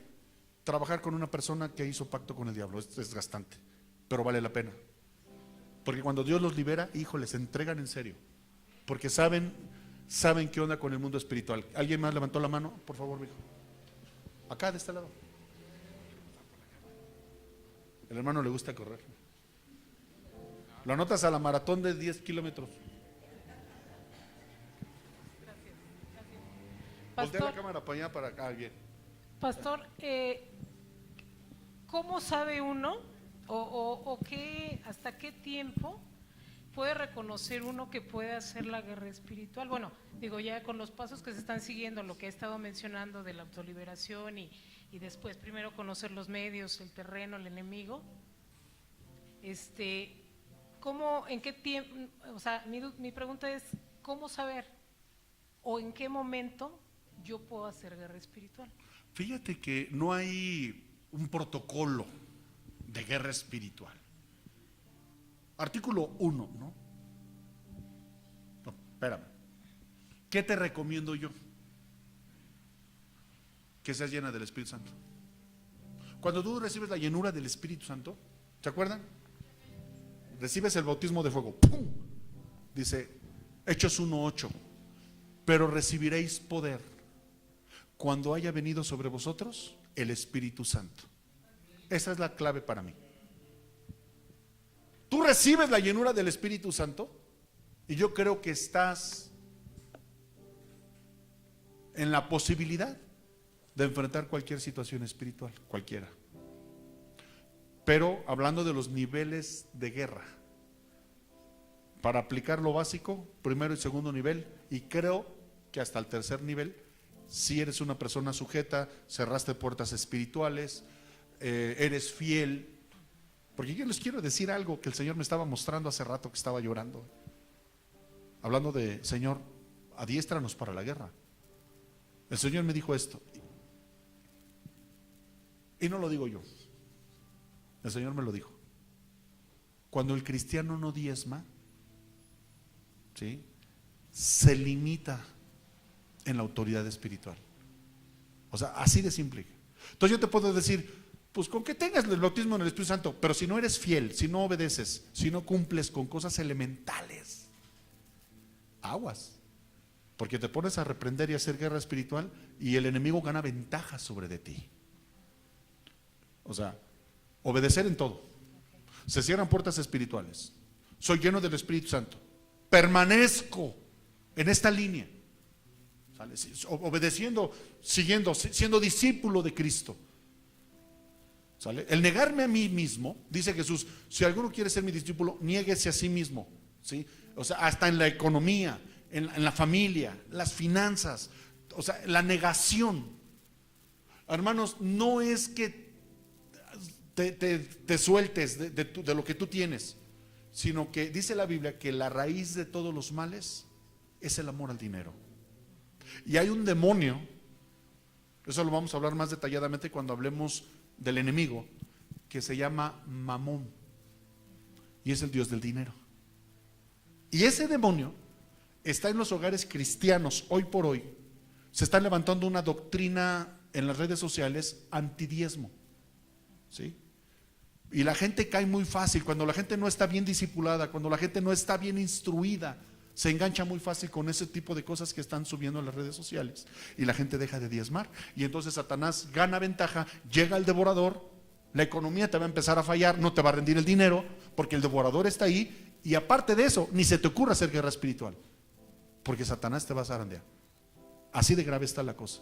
trabajar con una persona que hizo pacto con el diablo. Es desgastante, pero vale la pena. Porque cuando Dios los libera, híjole, se entregan en serio. Porque saben qué onda con el mundo espiritual. ¿Alguien más levantó la mano? Por favor, mijo. Acá, de este lado. El hermano le gusta correr. Lo anotas a la maratón de 10 kilómetros. Voltea la cámara para allá, para acá, bien. Pastor, ¿cómo sabe uno o hasta qué tiempo puede reconocer uno que puede hacer la guerra espiritual? Bueno, digo, ya con los pasos que se están siguiendo, lo que he estado mencionando de la autoliberación y después primero conocer los medios, el terreno, el enemigo. ¿Cómo, en qué tiempo? O sea, mi pregunta es, ¿cómo saber o en qué momento yo puedo hacer guerra espiritual? Fíjate que no hay un protocolo de guerra espiritual. Artículo 1, ¿no? No, espérame. ¿Qué te recomiendo yo? Que seas llena del Espíritu Santo. Cuando tú recibes la llenura del Espíritu Santo, ¿se acuerdan? Recibes el bautismo de fuego. ¡Pum! Dice Hechos 1:8. Pero recibiréis poder cuando haya venido sobre vosotros el Espíritu Santo. Esa es la clave para mí. Tú recibes la llenura del Espíritu Santo y yo creo que estás en la posibilidad de enfrentar cualquier situación espiritual, cualquiera. Pero hablando de los niveles de guerra, para aplicar lo básico, primero y segundo nivel, y creo que hasta el tercer nivel, si eres una persona sujeta, cerraste puertas espirituales, eres fiel. Porque yo les quiero decir algo que el Señor me estaba mostrando hace rato que estaba llorando. Hablando de, Señor, adiéstranos para la guerra. El Señor me dijo esto. Y no lo digo yo. El Señor me lo dijo. Cuando el cristiano no diezma, ¿sí?, se limita en la autoridad espiritual. O sea, así de simple. Entonces yo te puedo decir, pues con que tengas el bautismo en el Espíritu Santo, pero si no eres fiel, si no obedeces, si no cumples con cosas elementales, aguas. Porque te pones a reprender y a hacer guerra espiritual y el enemigo gana ventaja sobre de ti. O sea, obedecer en todo. Se cierran puertas espirituales. Soy lleno del Espíritu Santo. Permanezco en esta línea. ¿Sale? Obedeciendo, siguiendo, siendo discípulo de Cristo. ¿Sale? El negarme a mí mismo, dice Jesús, si alguno quiere ser mi discípulo, niéguese a sí mismo. ¿Sí? O sea, hasta en la economía, en la familia, las finanzas, o sea, la negación. Hermanos, no es que te sueltes de lo que tú tienes, sino que dice la Biblia que la raíz de todos los males es el amor al dinero. Y hay un demonio, eso lo vamos a hablar más detalladamente cuando hablemos del enemigo, que se llama Mamón, y es el dios del dinero. Y ese demonio está en los hogares cristianos hoy por hoy. Se está levantando una doctrina en las redes sociales antidiezmo, ¿sí? Y la gente cae muy fácil. Cuando la gente no está bien discipulada, cuando la gente no está bien instruida, se engancha muy fácil con ese tipo de cosas que están subiendo en las redes sociales y la gente deja de diezmar. Y entonces Satanás gana ventaja, llega el devorador, la economía te va a empezar a fallar, no te va a rendir el dinero porque el devorador está ahí, y aparte de eso, ni se te ocurra hacer guerra espiritual porque Satanás te va a zarandear. Así de grave está la cosa.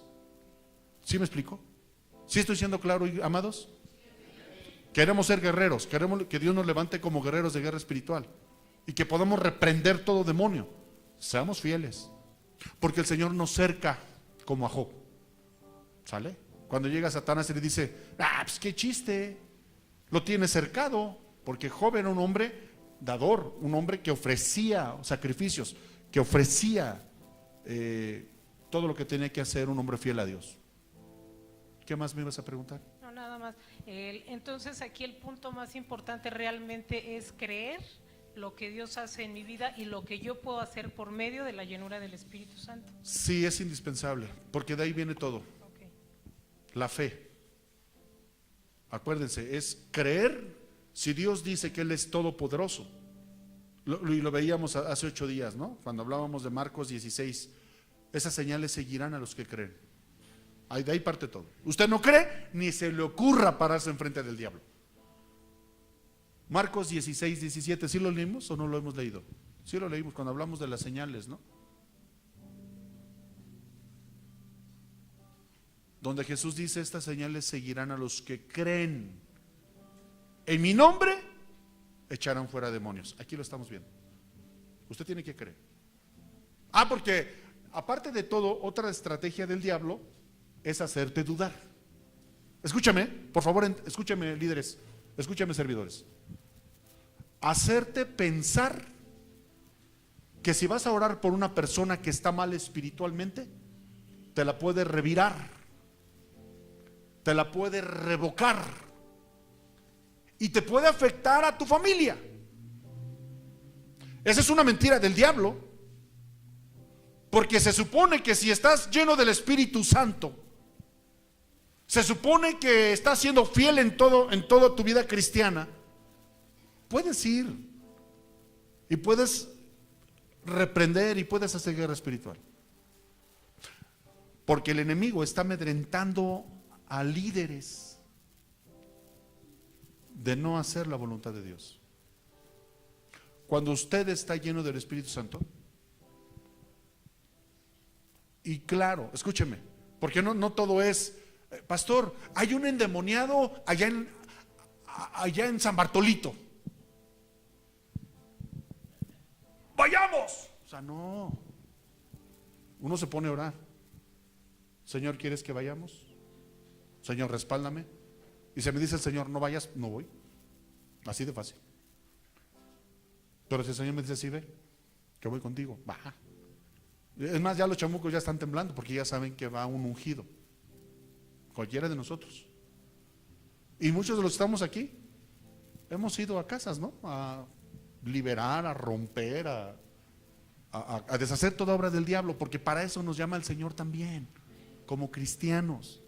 ¿Sí me explico? ¿Sí estoy siendo claro, amados? Queremos ser guerreros, queremos que Dios nos levante como guerreros de guerra espiritual y que podamos reprender todo demonio. Seamos fieles, porque el Señor nos cerca como a Job. ¿Sale? Cuando llega Satanás y le dice, pues qué chiste, lo tiene cercado, porque Job era un hombre dador, un hombre que ofrecía sacrificios, que ofrecía todo lo que tenía que hacer un hombre fiel a Dios. ¿Qué más me ibas a preguntar? No, nada más. Entonces aquí el punto más importante realmente es creer lo que Dios hace en mi vida y lo que yo puedo hacer por medio de la llenura del Espíritu Santo. Sí, es indispensable, porque de ahí viene todo. Okay. La fe. Acuérdense, es creer si Dios dice que Él es todopoderoso. Y lo veíamos hace 8 días, ¿no? Cuando hablábamos de Marcos 16. Esas señales seguirán a los que creen. De ahí parte todo. Usted no cree, ni se le ocurra pararse enfrente del diablo. Marcos 16, 17, ¿sí lo leímos o no lo hemos leído? Sí lo leímos cuando hablamos de las señales, ¿no? Donde Jesús dice, estas señales seguirán a los que creen. En mi nombre echarán fuera demonios. Aquí lo estamos viendo. Usted tiene que creer. Porque aparte de todo, otra estrategia del diablo es hacerte dudar. Escúchame, por favor, escúchame, líderes, escúchame, servidores. Hacerte pensar que si vas a orar por una persona que está mal espiritualmente, te la puede revirar, te la puede revocar y te puede afectar a tu familia. Esa es una mentira del diablo, porque se supone que si estás lleno del Espíritu Santo, se supone que estás siendo fiel en toda tu vida cristiana, puedes ir y puedes reprender y puedes hacer guerra espiritual, porque el enemigo está amedrentando a líderes de no hacer la voluntad de Dios. Cuando usted está lleno del Espíritu Santo, y claro, escúcheme, porque no todo es, pastor, hay un endemoniado allá en San Bartolito, vayamos. O sea, no. Uno se pone a orar. Señor, ¿quieres que vayamos? Señor, respáldame. Y si me dice el Señor, no vayas, no voy. Así de fácil. Pero si el Señor me dice, sí, ve, que voy contigo, baja. Es más, ya los chamucos ya están temblando porque ya saben que va un ungido. Cualquiera de nosotros. Y muchos de los que estamos aquí hemos ido a casas, ¿no? A liberar, a romper, a deshacer toda obra del diablo, porque para eso nos llama el Señor también, como cristianos,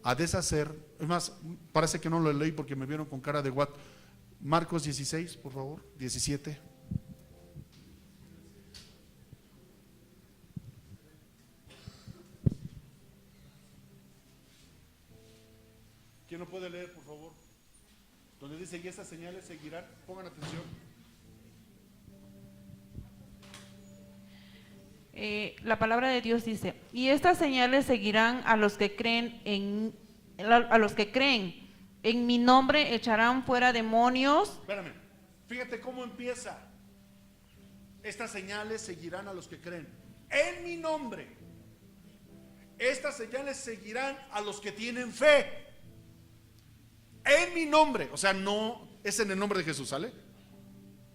a deshacer. Es más, parece que no lo leí porque me vieron con cara de what. Marcos 16, por favor, 17. ¿Quién no puede leer, por favor? Donde dice, y estas señales seguirán, pongan atención. La palabra de Dios dice, y estas señales seguirán a los que creen en mi nombre echarán fuera demonios. Espérame, fíjate cómo empieza. Estas señales seguirán a los que creen en mi nombre. Estas señales seguirán a los que tienen fe en mi nombre. O sea, no es en el nombre de Jesús, ¿sale?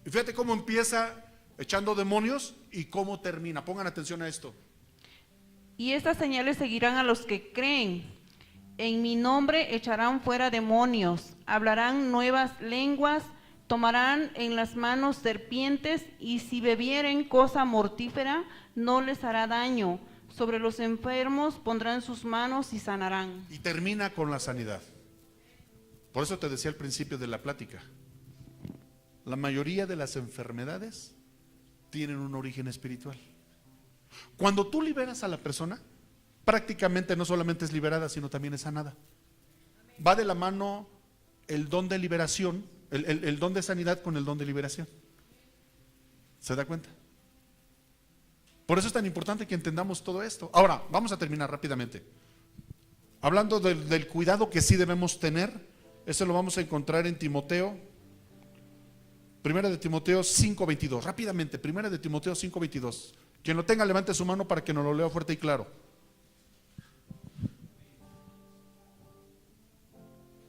Y fíjate cómo empieza echando demonios y cómo termina. Pongan atención a esto. Y estas señales seguirán a los que creen. En mi nombre echarán fuera demonios, hablarán nuevas lenguas, tomarán en las manos serpientes, y si bebieren cosa mortífera, no les hará daño. Sobre los enfermos pondrán sus manos y sanarán. Y termina con la sanidad. Por eso te decía al principio de la plática, la mayoría de las enfermedades tienen un origen espiritual. Cuando tú liberas a la persona, prácticamente no solamente es liberada, sino también es sanada. Va de la mano el don de liberación, el don de sanidad con el don de liberación. ¿Se da cuenta? Por eso es tan importante que entendamos todo esto. Ahora, vamos a terminar rápidamente. Hablando del cuidado que sí debemos tener Ese lo vamos a encontrar en Timoteo. Primera de Timoteo 5:22. Rápidamente, Primera de Timoteo 5:22. Quien lo tenga, levante su mano para que nos lo lea fuerte y claro.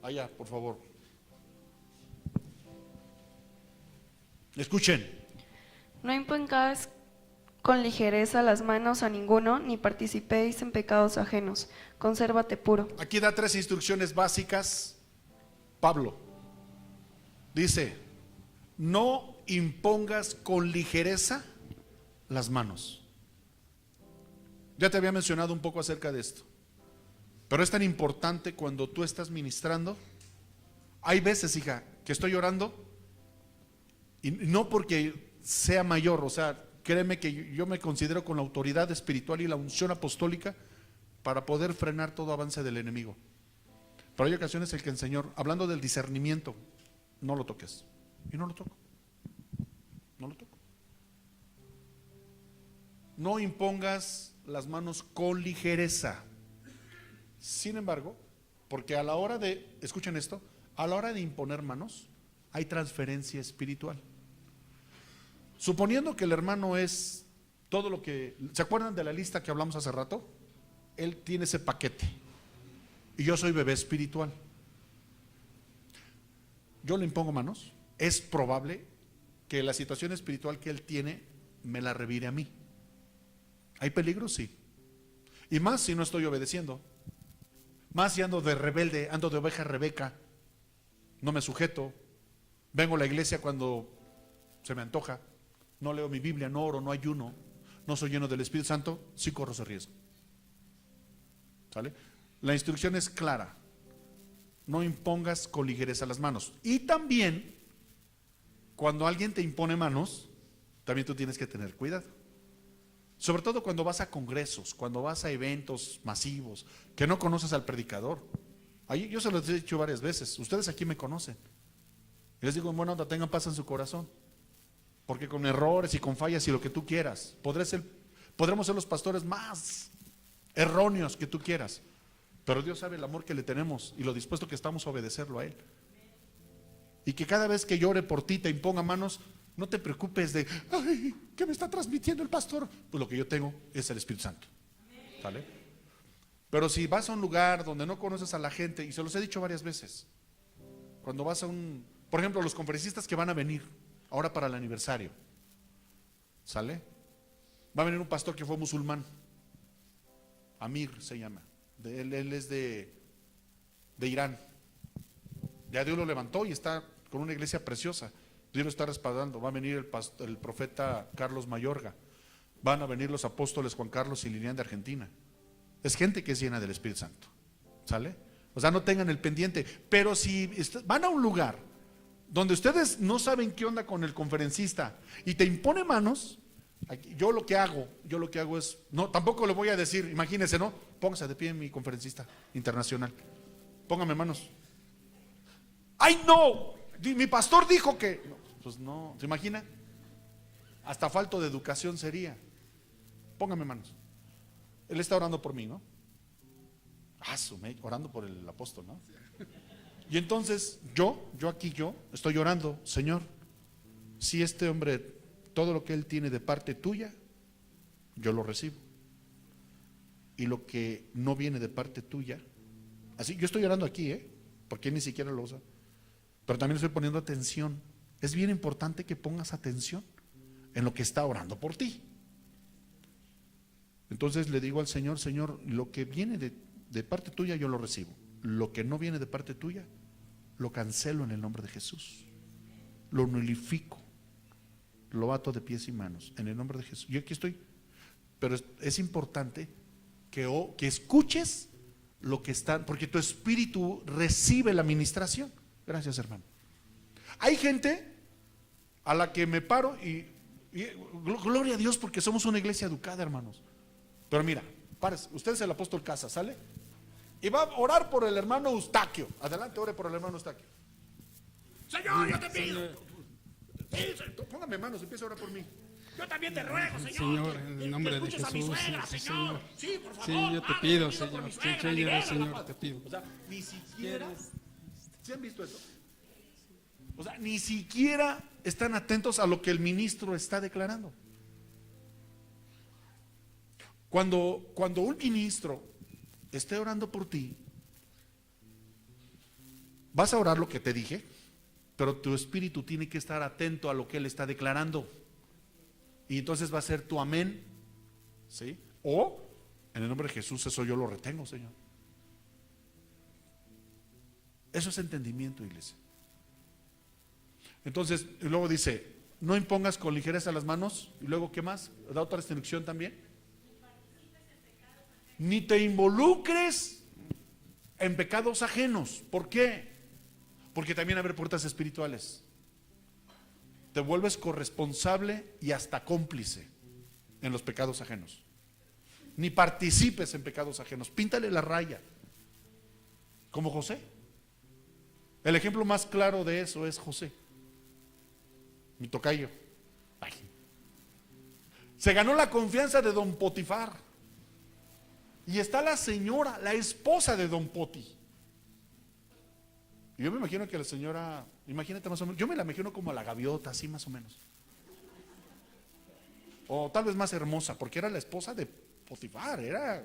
Allá, por favor. Escuchen. No impongáis con ligereza las manos a ninguno, ni participéis en pecados ajenos. Consérvate puro. Aquí da 3 instrucciones básicas. Pablo dice: no impongas con ligereza las manos. Ya te había mencionado un poco acerca de esto, pero es tan importante cuando tú estás ministrando. Hay veces, hija, que estoy orando y no porque sea mayor, o sea, créeme que yo me considero con la autoridad espiritual y la unción apostólica para poder frenar todo avance del enemigo. Pero hay ocasiones en que el Señor, hablando del discernimiento, no lo toques. Y no lo toco. No lo toco. No impongas las manos con ligereza. Sin embargo, porque a la hora de, escuchen esto, a la hora de imponer manos, hay transferencia espiritual. Suponiendo que el hermano es todo lo que, ¿se acuerdan de la lista que hablamos hace rato? Él tiene ese paquete. Y yo soy bebé espiritual. Yo le impongo manos. Es probable que la situación espiritual que él tiene me la revire a mí. ¿Hay peligro? Sí. Y más si no estoy obedeciendo. Más si ando de rebelde, ando de oveja rebeca. No me sujeto. Vengo a la iglesia cuando se me antoja. No leo mi Biblia, no oro, no ayuno. No soy lleno del Espíritu Santo. Sí corro ese riesgo. ¿Sale? La instrucción es clara. No impongas con ligereza las manos. Y también, cuando alguien te impone manos, también tú tienes que tener cuidado. Sobre todo cuando vas a congresos, cuando vas a eventos masivos, que no conoces al predicador. Ahí yo se los he dicho varias veces. Ustedes aquí me conocen. Y les digo, en buena onda, tengan paz en su corazón. Porque con errores y con fallas y lo que tú quieras, podremos ser los pastores más erróneos que tú quieras. Pero Dios sabe el amor que le tenemos y lo dispuesto que estamos a obedecerlo a Él. Y que cada vez que llore por ti, te imponga manos, no te preocupes de, ay, ¿qué me está transmitiendo el pastor? Pues lo que yo tengo es el Espíritu Santo. ¿Vale? Pero si vas a un lugar donde no conoces a la gente, y se los he dicho varias veces, cuando vas a por ejemplo, los conferencistas que van a venir ahora para el aniversario, ¿sale? Va a venir un pastor que fue musulmán, Amir se llama. Él es de Irán. Ya Dios lo levantó y está con una iglesia preciosa. Dios lo está respaldando. Va a venir el profeta Carlos Mayorga. Van a venir los apóstoles Juan Carlos y Lilian de Argentina. Es gente que es llena del Espíritu Santo. ¿Sale? O sea, no tengan el pendiente. Pero si van a un lugar donde ustedes no saben qué onda con el conferencista y te impone manos, yo lo que hago es, no, tampoco le voy a decir, imagínense, ¿no? Póngase de pie mi conferencista internacional. Póngame manos. ¡Ay, no! Mi pastor dijo que. No, pues no, ¿se imagina? Hasta falta de educación sería. Póngame manos. Él está orando por mí, ¿no? Orando por el apóstol, ¿no? Y entonces yo estoy orando, Señor, si este hombre, todo lo que él tiene de parte tuya, yo lo recibo. Y lo que no viene de parte tuya, así, yo estoy orando aquí, porque él ni siquiera lo usa, pero también estoy poniendo atención. Es bien importante que pongas atención en lo que está orando por ti. Entonces le digo al Señor, Señor, lo que viene de parte tuya yo lo recibo. Lo que no viene de parte tuya, lo cancelo en el nombre de Jesús. Lo nulifico. Lo ato de pies y manos en el nombre de Jesús. Yo aquí estoy. Pero es importante que escuches lo que está, porque tu espíritu recibe la ministración. Gracias, hermano. Hay gente a la que me paro y gloria a Dios porque somos una iglesia educada, hermanos. Pero mira, párese, usted es el apóstol Casa, ¿sale? Y va a orar por el hermano Eustaquio. Adelante, ore por el hermano Eustaquio. Señor, yo te pido. Póngame manos, empieza a orar por mí. Yo también te ruego, Señor. Señor, en el nombre de Jesús. A mi suegra, Sí, Señor. Sí, por favor. Sí, yo te Padre, pido, pido por Señor. mi Sí, suegra, sí, Miguel, Señor, papá. te pido. O sea, ni siquiera ¿Sí han visto eso? O sea, ni siquiera están atentos a lo que el ministro está declarando. Cuando un ministro esté orando por ti, vas a orar lo que te dije, pero tu espíritu tiene que estar atento a lo que él está declarando. Y entonces va a ser tu amén, ¿sí? O, en el nombre de Jesús, eso yo lo retengo, Señor. Eso es entendimiento, iglesia. Entonces, y luego dice, no impongas con ligereza las manos. Y luego, ¿qué más? Da otra restricción también. Ni te involucres en pecados ajenos. ¿Por qué? Porque también abre puertas espirituales. Te vuelves corresponsable y hasta cómplice en los pecados ajenos. Ni participes en pecados ajenos. Píntale la raya, como José. El ejemplo más claro de eso es José, mi tocayo. Ay. Se ganó la confianza de don Potifar. Y está la señora, la esposa de don Poti. Y yo me imagino que la señora, imagínate más o menos, yo me la imagino como a la gaviota, así más o menos. O tal vez más hermosa, porque era la esposa de Potifar, era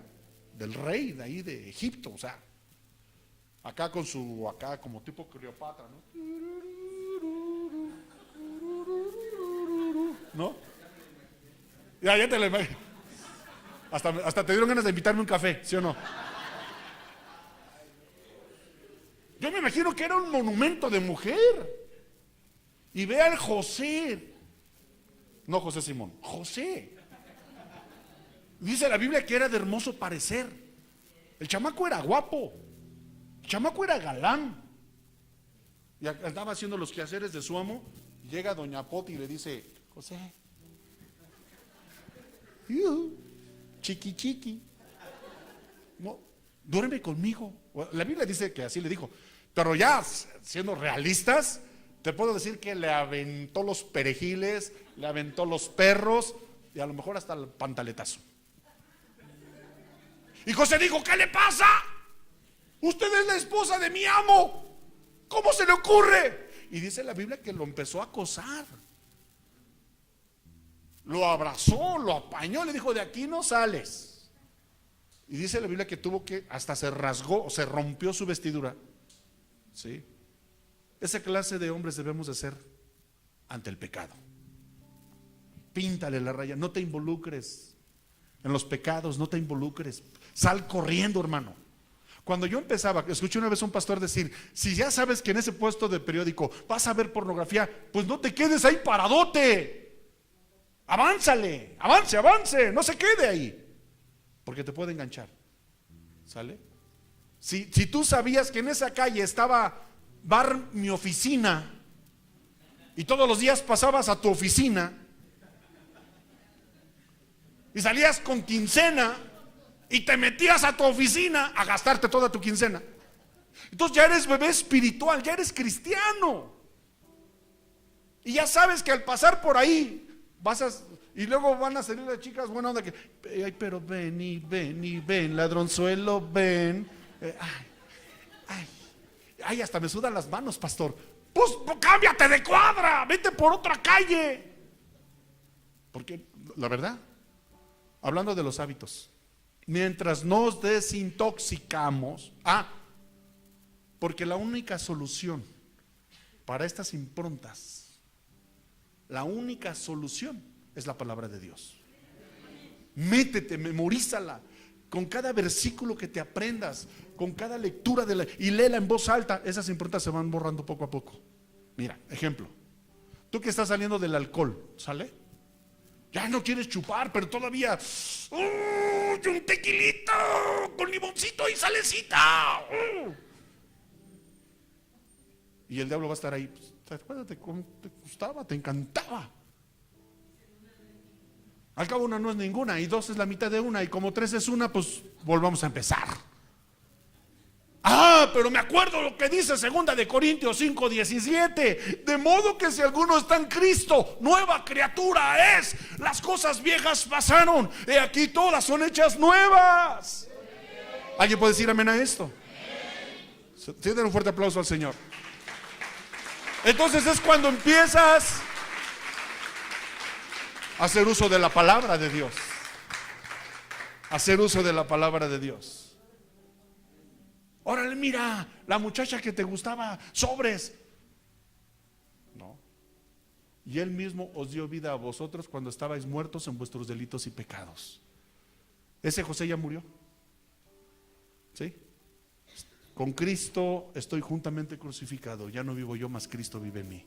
del rey de ahí de Egipto, o sea, acá con su, acá como tipo Cleopatra, ¿no? ¿No? Ya te lo imagino. Hasta te dieron ganas de invitarme un café, ¿sí o no? Yo me imagino que era un monumento de mujer. Y ve al José. No José Simón, José. Dice la Biblia que era de hermoso parecer. El chamaco era guapo. El chamaco era galán. Y andaba haciendo los quehaceres de su amo. Y llega doña Poti y le dice, José, chiqui chiqui, no, duerme conmigo. La Biblia dice que así le dijo. Pero ya siendo realistas, te puedo decir que le aventó los perejiles, le aventó los perros y a lo mejor hasta el pantaletazo. Y José dijo, ¿qué le pasa? Usted es la esposa de mi amo. ¿Cómo se le ocurre? Y dice la Biblia que lo empezó a acosar. Lo abrazó, lo apañó, le dijo, de aquí no sales. Y dice la Biblia que tuvo que, hasta se rasgó, o se rompió su vestidura. ¿Sí? Esa clase de hombres debemos de ser ante el pecado. Píntale la raya, no te involucres en los pecados, no te involucres. Sal corriendo, hermano. Cuando yo empezaba, escuché una vez a un pastor decir, si ya sabes que en ese puesto de periódico vas a ver pornografía, pues no te quedes ahí paradote. Avánzale, avance, no se quede ahí, porque te puede enganchar. ¿Sale? Si tú sabías que en esa calle estaba bar mi oficina y todos los días pasabas a tu oficina y salías con quincena y te metías a tu oficina a gastarte toda tu quincena, entonces ya eres bebé espiritual, ya eres cristiano y ya sabes que al pasar por ahí y luego van a salir las chicas buena onda que, ay, pero ven, ladronzuelo, ven. Ay, hasta me sudan las manos, pastor. Pues cámbiate de cuadra, vete por otra calle. Porque la verdad, hablando de los hábitos, mientras nos desintoxicamos, porque la única solución para estas improntas, la única solución es la palabra de Dios. Métete, memorízala. Con cada versículo que te aprendas, con cada lectura y léela en voz alta, esas improntas se van borrando poco a poco. Mira, ejemplo, tú que estás saliendo del alcohol, ¿sale? Ya no quieres chupar, pero todavía un tequilito con limoncito y salecita. Y el diablo va a estar ahí, pues, acuérdate cómo te gustaba, te encantaba. Al cabo una no es ninguna y dos es la mitad de una y como tres es una, pues volvamos a empezar. Pero me acuerdo lo que dice 2 de Corintios 5:17, de modo que si alguno está en Cristo, nueva criatura es. Las cosas viejas pasaron, he aquí todas son hechas nuevas. ¿Alguien puede decir amén a esto? Tienen un fuerte aplauso al Señor. Entonces es cuando empiezas a hacer uso de la palabra de Dios. Hacer uso de la palabra de Dios. Órale, mira, la muchacha que te gustaba, sobres. No. Y Él mismo os dio vida a vosotros cuando estabais muertos en vuestros delitos y pecados. Ese José ya murió. ¿Sí? Con Cristo estoy juntamente crucificado. Ya no vivo yo, mas Cristo vive en mí.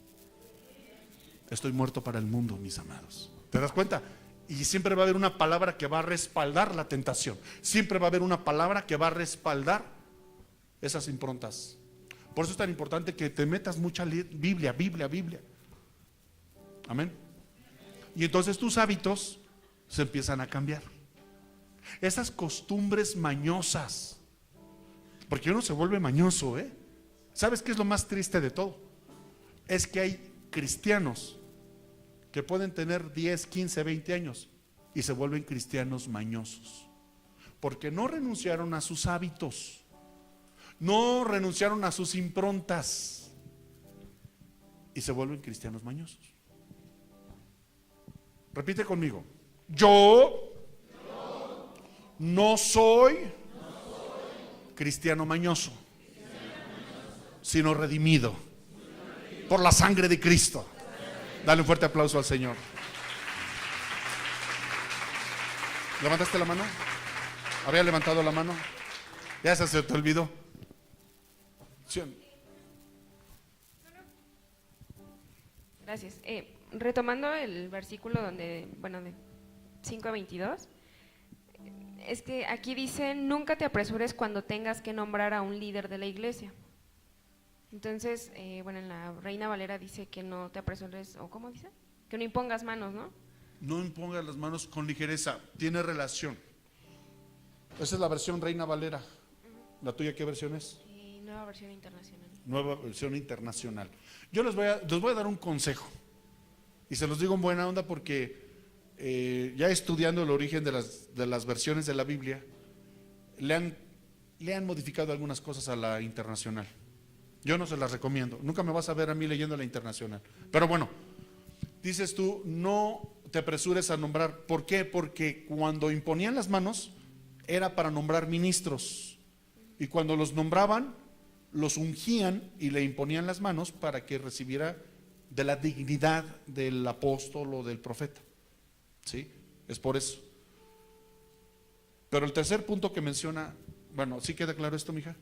Estoy muerto para el mundo, mis amados. ¿Te das cuenta? Y siempre va a haber una palabra que va a respaldar la tentación. Siempre va a haber una palabra que va a respaldar esas improntas. Por eso es tan importante que te metas mucha Biblia. Amén. Y entonces tus hábitos se empiezan a cambiar. Esas costumbres mañosas. Porque uno se vuelve mañoso, ¿eh? ¿Sabes qué es lo más triste de todo? Es que hay cristianos que pueden tener 10, 15, 20 años y se vuelven cristianos mañosos. Porque no renunciaron a sus hábitos. No renunciaron a sus improntas. Y se vuelven cristianos mañosos. Repite conmigo. Yo no soy cristiano mañoso, sino redimido por la sangre de Cristo. Dale un fuerte aplauso al Señor. ¿Levantaste la mano? ¿Había levantado la mano? Ya se te olvidó. Sí. Gracias. Retomando el versículo donde, bueno, de 5 a 22, es que aquí dice, nunca te apresures cuando tengas que nombrar a un líder de la iglesia. Entonces, bueno, en la Reina Valera dice que no te apresures, o ¿cómo dice? Que no impongas manos, ¿no? No impongas las manos con ligereza, tiene relación. Esa es la versión Reina Valera. ¿La tuya qué versión es? Nueva versión internacional. Nueva versión internacional. Yo les voy a dar un consejo. Y se los digo en buena onda porque ya estudiando el origen de las versiones de la Biblia, le han modificado algunas cosas a la internacional. Yo no se las recomiendo. Nunca me vas a ver a mí leyendo la internacional. Pero bueno, dices tú, no te apresures a nombrar. ¿Por qué? Porque cuando imponían las manos era para nombrar ministros. Y cuando los nombraban, los ungían y le imponían las manos para que recibiera de la dignidad del apóstol o del profeta. ¿Sí? Es por eso. Pero el tercer punto que menciona, bueno, ¿sí queda claro esto, mija?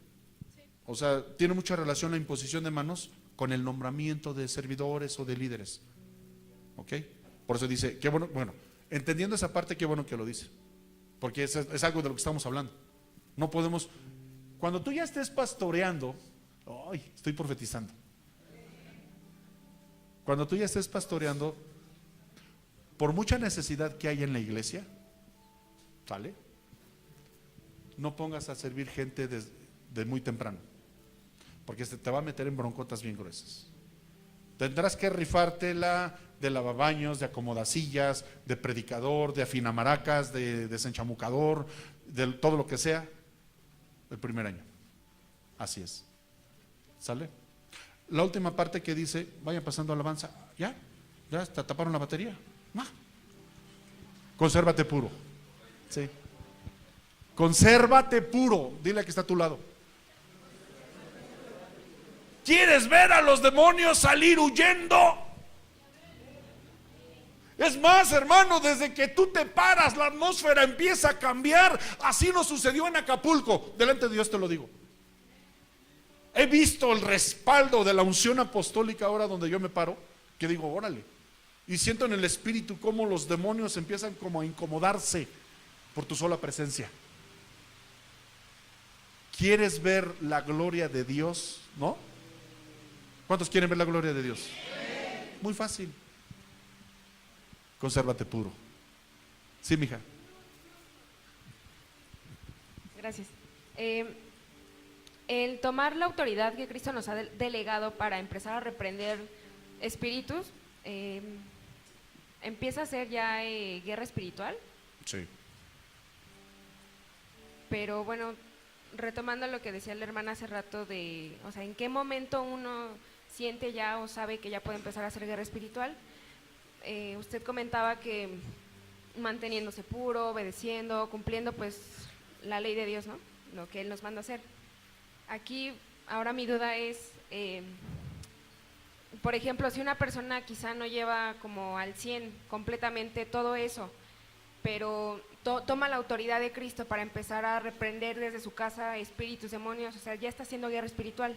Sí. O sea, tiene mucha relación la imposición de manos con el nombramiento de servidores o de líderes. ¿Ok? Por eso dice, qué bueno, entendiendo esa parte, qué bueno que lo dice. Porque es algo de lo que estamos hablando. No podemos, cuando tú ya estés pastoreando, estoy profetizando. Cuando tú ya estés pastoreando, por mucha necesidad que hay en la iglesia, ¿sale? No pongas a servir gente de muy temprano, porque te va a meter en broncotas bien gruesas. Tendrás que rifártela de lavabaños, de acomodasillas, de predicador, de afinamaracas, de desenchamucador, de todo lo que sea, el primer año. Así es. ¿Sale? La última parte que dice, vayan pasando alabanza. ¿Ya? ¿Ya hasta taparon la batería? No. Consérvate puro. Sí. Consérvate puro. Dile que está a tu lado. ¿Quieres ver a los demonios salir huyendo? Es más, hermano, desde que tú te paras, la atmósfera empieza a cambiar. Así nos sucedió en Acapulco. Delante de Dios te lo digo. He visto el respaldo de la unción apostólica ahora donde yo me paro, que digo, órale. Y siento en el espíritu cómo los demonios empiezan como a incomodarse por tu sola presencia. ¿Quieres ver la gloria de Dios? ¿No? ¿Cuántos quieren ver la gloria de Dios? Muy fácil. Consérvate puro. Sí, mija. Gracias. El tomar la autoridad que Cristo nos ha delegado para empezar a reprender espíritus, empieza a ser ya guerra espiritual. Sí. Pero bueno, retomando lo que decía la hermana hace rato o sea, ¿en qué momento uno siente ya o sabe que ya puede empezar a hacer guerra espiritual. Usted comentaba que manteniéndose puro, obedeciendo, cumpliendo pues la ley de Dios, ¿no? Lo que Él nos manda a hacer. Aquí, ahora mi duda es, por ejemplo, si una persona quizá no lleva como al 100 completamente todo eso, pero toma la autoridad de Cristo para empezar a reprender desde su casa espíritus, demonios, o sea, ya está haciendo guerra espiritual.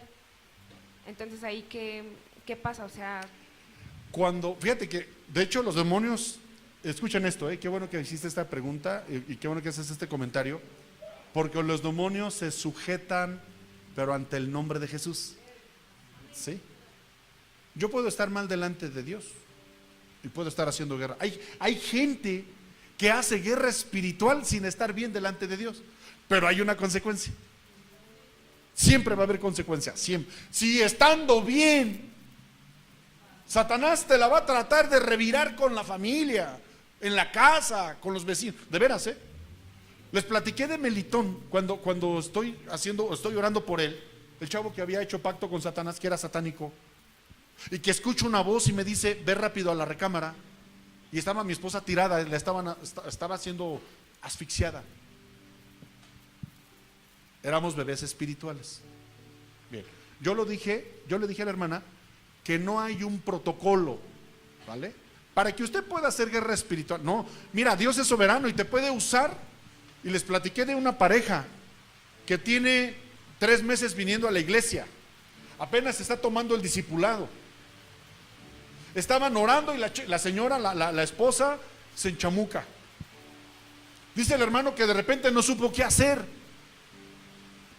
Entonces ahí, ¿qué pasa? O sea… Fíjate que, de hecho, los demonios, escuchen esto, qué bueno que hiciste esta pregunta y qué bueno que haces este comentario, porque los demonios se sujetan, pero ante el nombre de Jesús. ¿Sí? Yo puedo estar mal delante de Dios y puedo estar haciendo guerra. Hay gente que hace guerra espiritual sin estar bien delante de Dios, pero hay una consecuencia. Siempre va a haber consecuencia, siempre. Si estando bien, Satanás te la va a tratar de revirar con la familia, en la casa, con los vecinos. De veras, Les platiqué de Melitón cuando estoy orando por él, el chavo que había hecho pacto con Satanás, que era satánico, y que escucho una voz y me dice, ve rápido a la recámara. Y estaba mi esposa tirada, estaba siendo asfixiada. Éramos bebés espirituales. Bien, yo le dije a la hermana que no hay un protocolo, ¿vale? Para que usted pueda hacer guerra espiritual. No, mira, Dios es soberano y te puede usar. Y les platiqué de una pareja que tiene 3 meses viniendo a la iglesia. Apenas está tomando el discipulado. Estaban orando y la señora, la esposa, se enchamuca. Dice el hermano que de repente no supo qué hacer.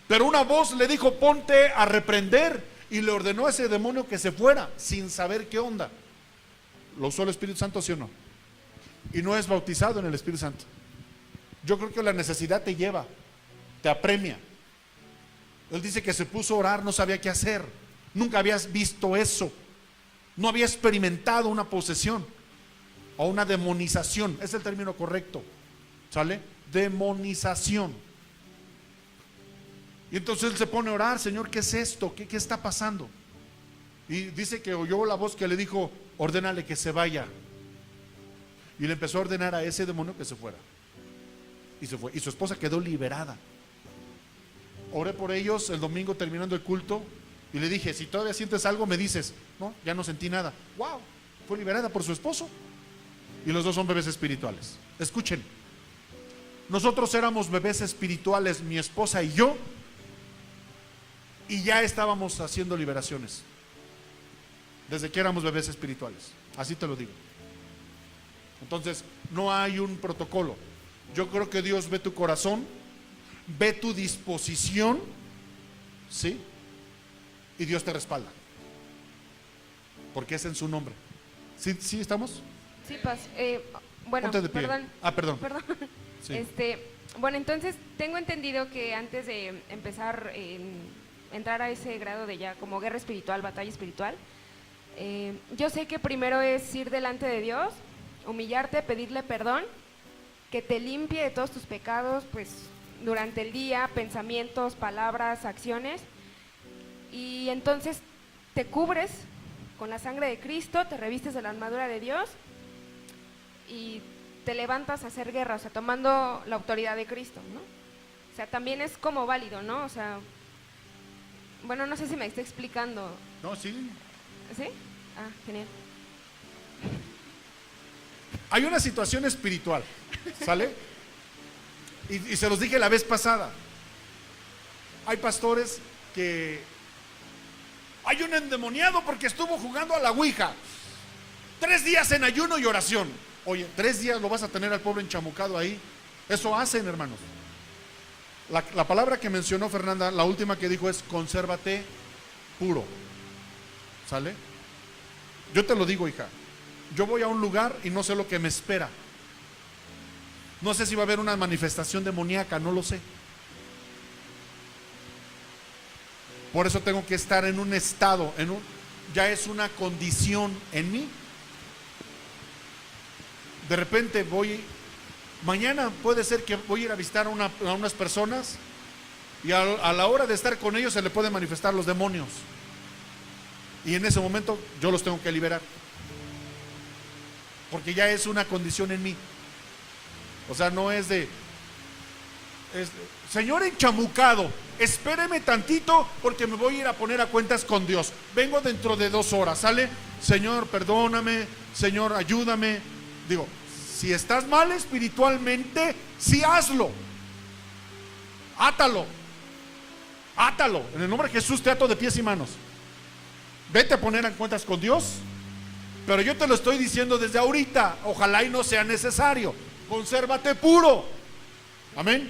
Pero una voz le dijo, ponte a reprender, y le ordenó a ese demonio que se fuera, sin saber qué onda. ¿Lo usó el Espíritu Santo, sí o no? Y no es bautizado en el Espíritu Santo. Yo creo que la necesidad te lleva, te apremia. Él dice que se puso a orar, no sabía qué hacer. Nunca habías visto eso. No había experimentado una posesión o una demonización. Es el término correcto. ¿Sale? Demonización. Y entonces él se pone a orar, Señor, ¿qué es esto? ¿Qué está pasando? Y dice que oyó la voz que le dijo, ordénale que se vaya. Y le empezó a ordenar a ese demonio que se fuera. Y se fue. Y su esposa quedó liberada. Oré por ellos el domingo terminando el culto y le dije, si todavía sientes algo me dices. No, ya no sentí nada. Wow, fue liberada por su esposo. Y los dos son bebés espirituales. Escuchen, nosotros éramos bebés espirituales, mi esposa y yo, y ya estábamos haciendo liberaciones desde que éramos bebés espirituales. Así te lo digo. Entonces, no hay un protocolo. Yo creo que Dios ve tu corazón, ve tu disposición, ¿sí? Y Dios te respalda, porque es en su nombre. ¿Sí estamos? Sí, bueno, ponte de pie. Perdón. Sí. Bueno, entonces tengo entendido que antes de empezar, entrar a ese grado de ya como guerra espiritual, batalla espiritual, yo sé que primero es ir delante de Dios, humillarte, pedirle perdón, que te limpie de todos tus pecados, pues durante el día, pensamientos, palabras, acciones, y entonces te cubres con la sangre de Cristo, te revistes de la armadura de Dios y te levantas a hacer guerra, o sea, tomando la autoridad de Cristo, ¿no? O sea, también es como válido, ¿no? O sea, bueno, no sé si me estoy explicando. No, sí. ¿Sí? Ah, genial. Hay una situación espiritual, ¿sale? Y se los dije la vez pasada. Hay pastores que hay un endemoniado porque estuvo jugando a la ouija. 3 días en ayuno y oración. Oye, 3 días lo vas a tener al pobre enchamucado ahí. Eso hacen, hermanos. La palabra que mencionó Fernanda, la última que dijo es consérvate puro. ¿Sale? Yo te lo digo, hija. Yo voy a un lugar y no sé lo que me espera. No sé si va a haber una manifestación demoníaca, no lo sé. Por eso tengo que estar en un estado, ya es una condición en mí. De repente mañana puede ser que voy a ir a visitar a unas personas y a la hora de estar con ellos se le pueden manifestar los demonios. Y en ese momento yo los tengo que liberar. Porque ya es una condición en mí. O sea, no es de... Señor enchamucado, espéreme tantito porque me voy a ir a poner a cuentas con Dios. Vengo dentro de 2 horas, ¿sale? Señor, perdóname, Señor, ayúdame. Digo, si estás mal espiritualmente, sí hazlo. Átalo. Átalo. En el nombre de Jesús te ato de pies y manos. Vete a poner en cuentas con Dios. Pero yo te lo estoy diciendo desde ahorita. Ojalá y no sea necesario. Consérvate puro. Amén.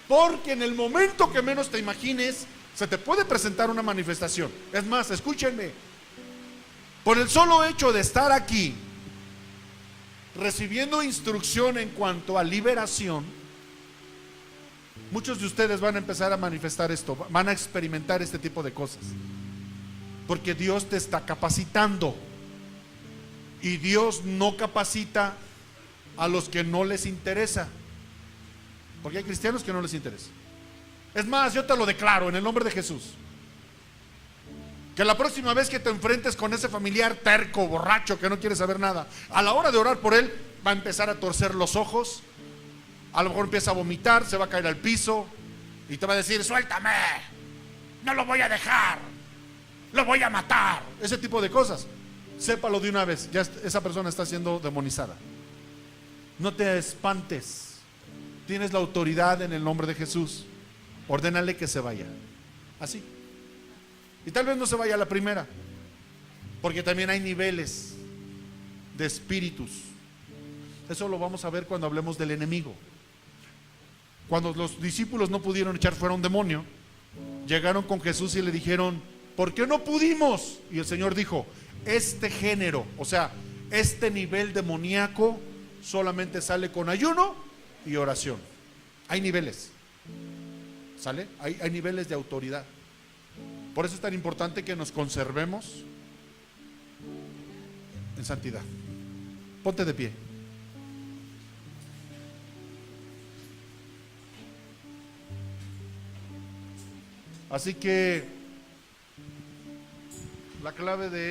Porque en el momento que menos te imagines, se te puede presentar una manifestación. Es más, escúchenme. Por el solo hecho de estar aquí, recibiendo instrucción en cuanto a liberación, muchos de ustedes van a empezar a manifestar esto, van a experimentar este tipo de cosas. Porque Dios te está capacitando. Y Dios no capacita a los que no les interesa. Porque hay cristianos que no les interesa. Es más, yo te lo declaro en el nombre de Jesús, que la próxima vez que te enfrentes con ese familiar terco, borracho, que no quiere saber nada, a la hora de orar por él, va a empezar a torcer los ojos, a lo mejor empieza a vomitar, se va a caer al piso y te va a decir: suéltame, no lo voy a dejar, lo voy a matar. Ese tipo de cosas, sépalo de una vez, ya esa persona está siendo demonizada. No te espantes. Tienes la autoridad en el nombre de Jesús. Ordénale que se vaya. Así. Y tal vez no se vaya a la primera, porque también hay niveles de espíritus. Eso lo vamos a ver cuando hablemos del enemigo. Cuando los discípulos no pudieron echar fuera un demonio, llegaron con Jesús y le dijeron: ¿por qué no pudimos? Y el Señor dijo: este género, o sea, este nivel demoníaco solamente sale con ayuno y oración. Hay niveles, ¿sale? Hay niveles de autoridad. Por eso es tan importante que nos conservemos en santidad. Ponte de pie. Así que la clave de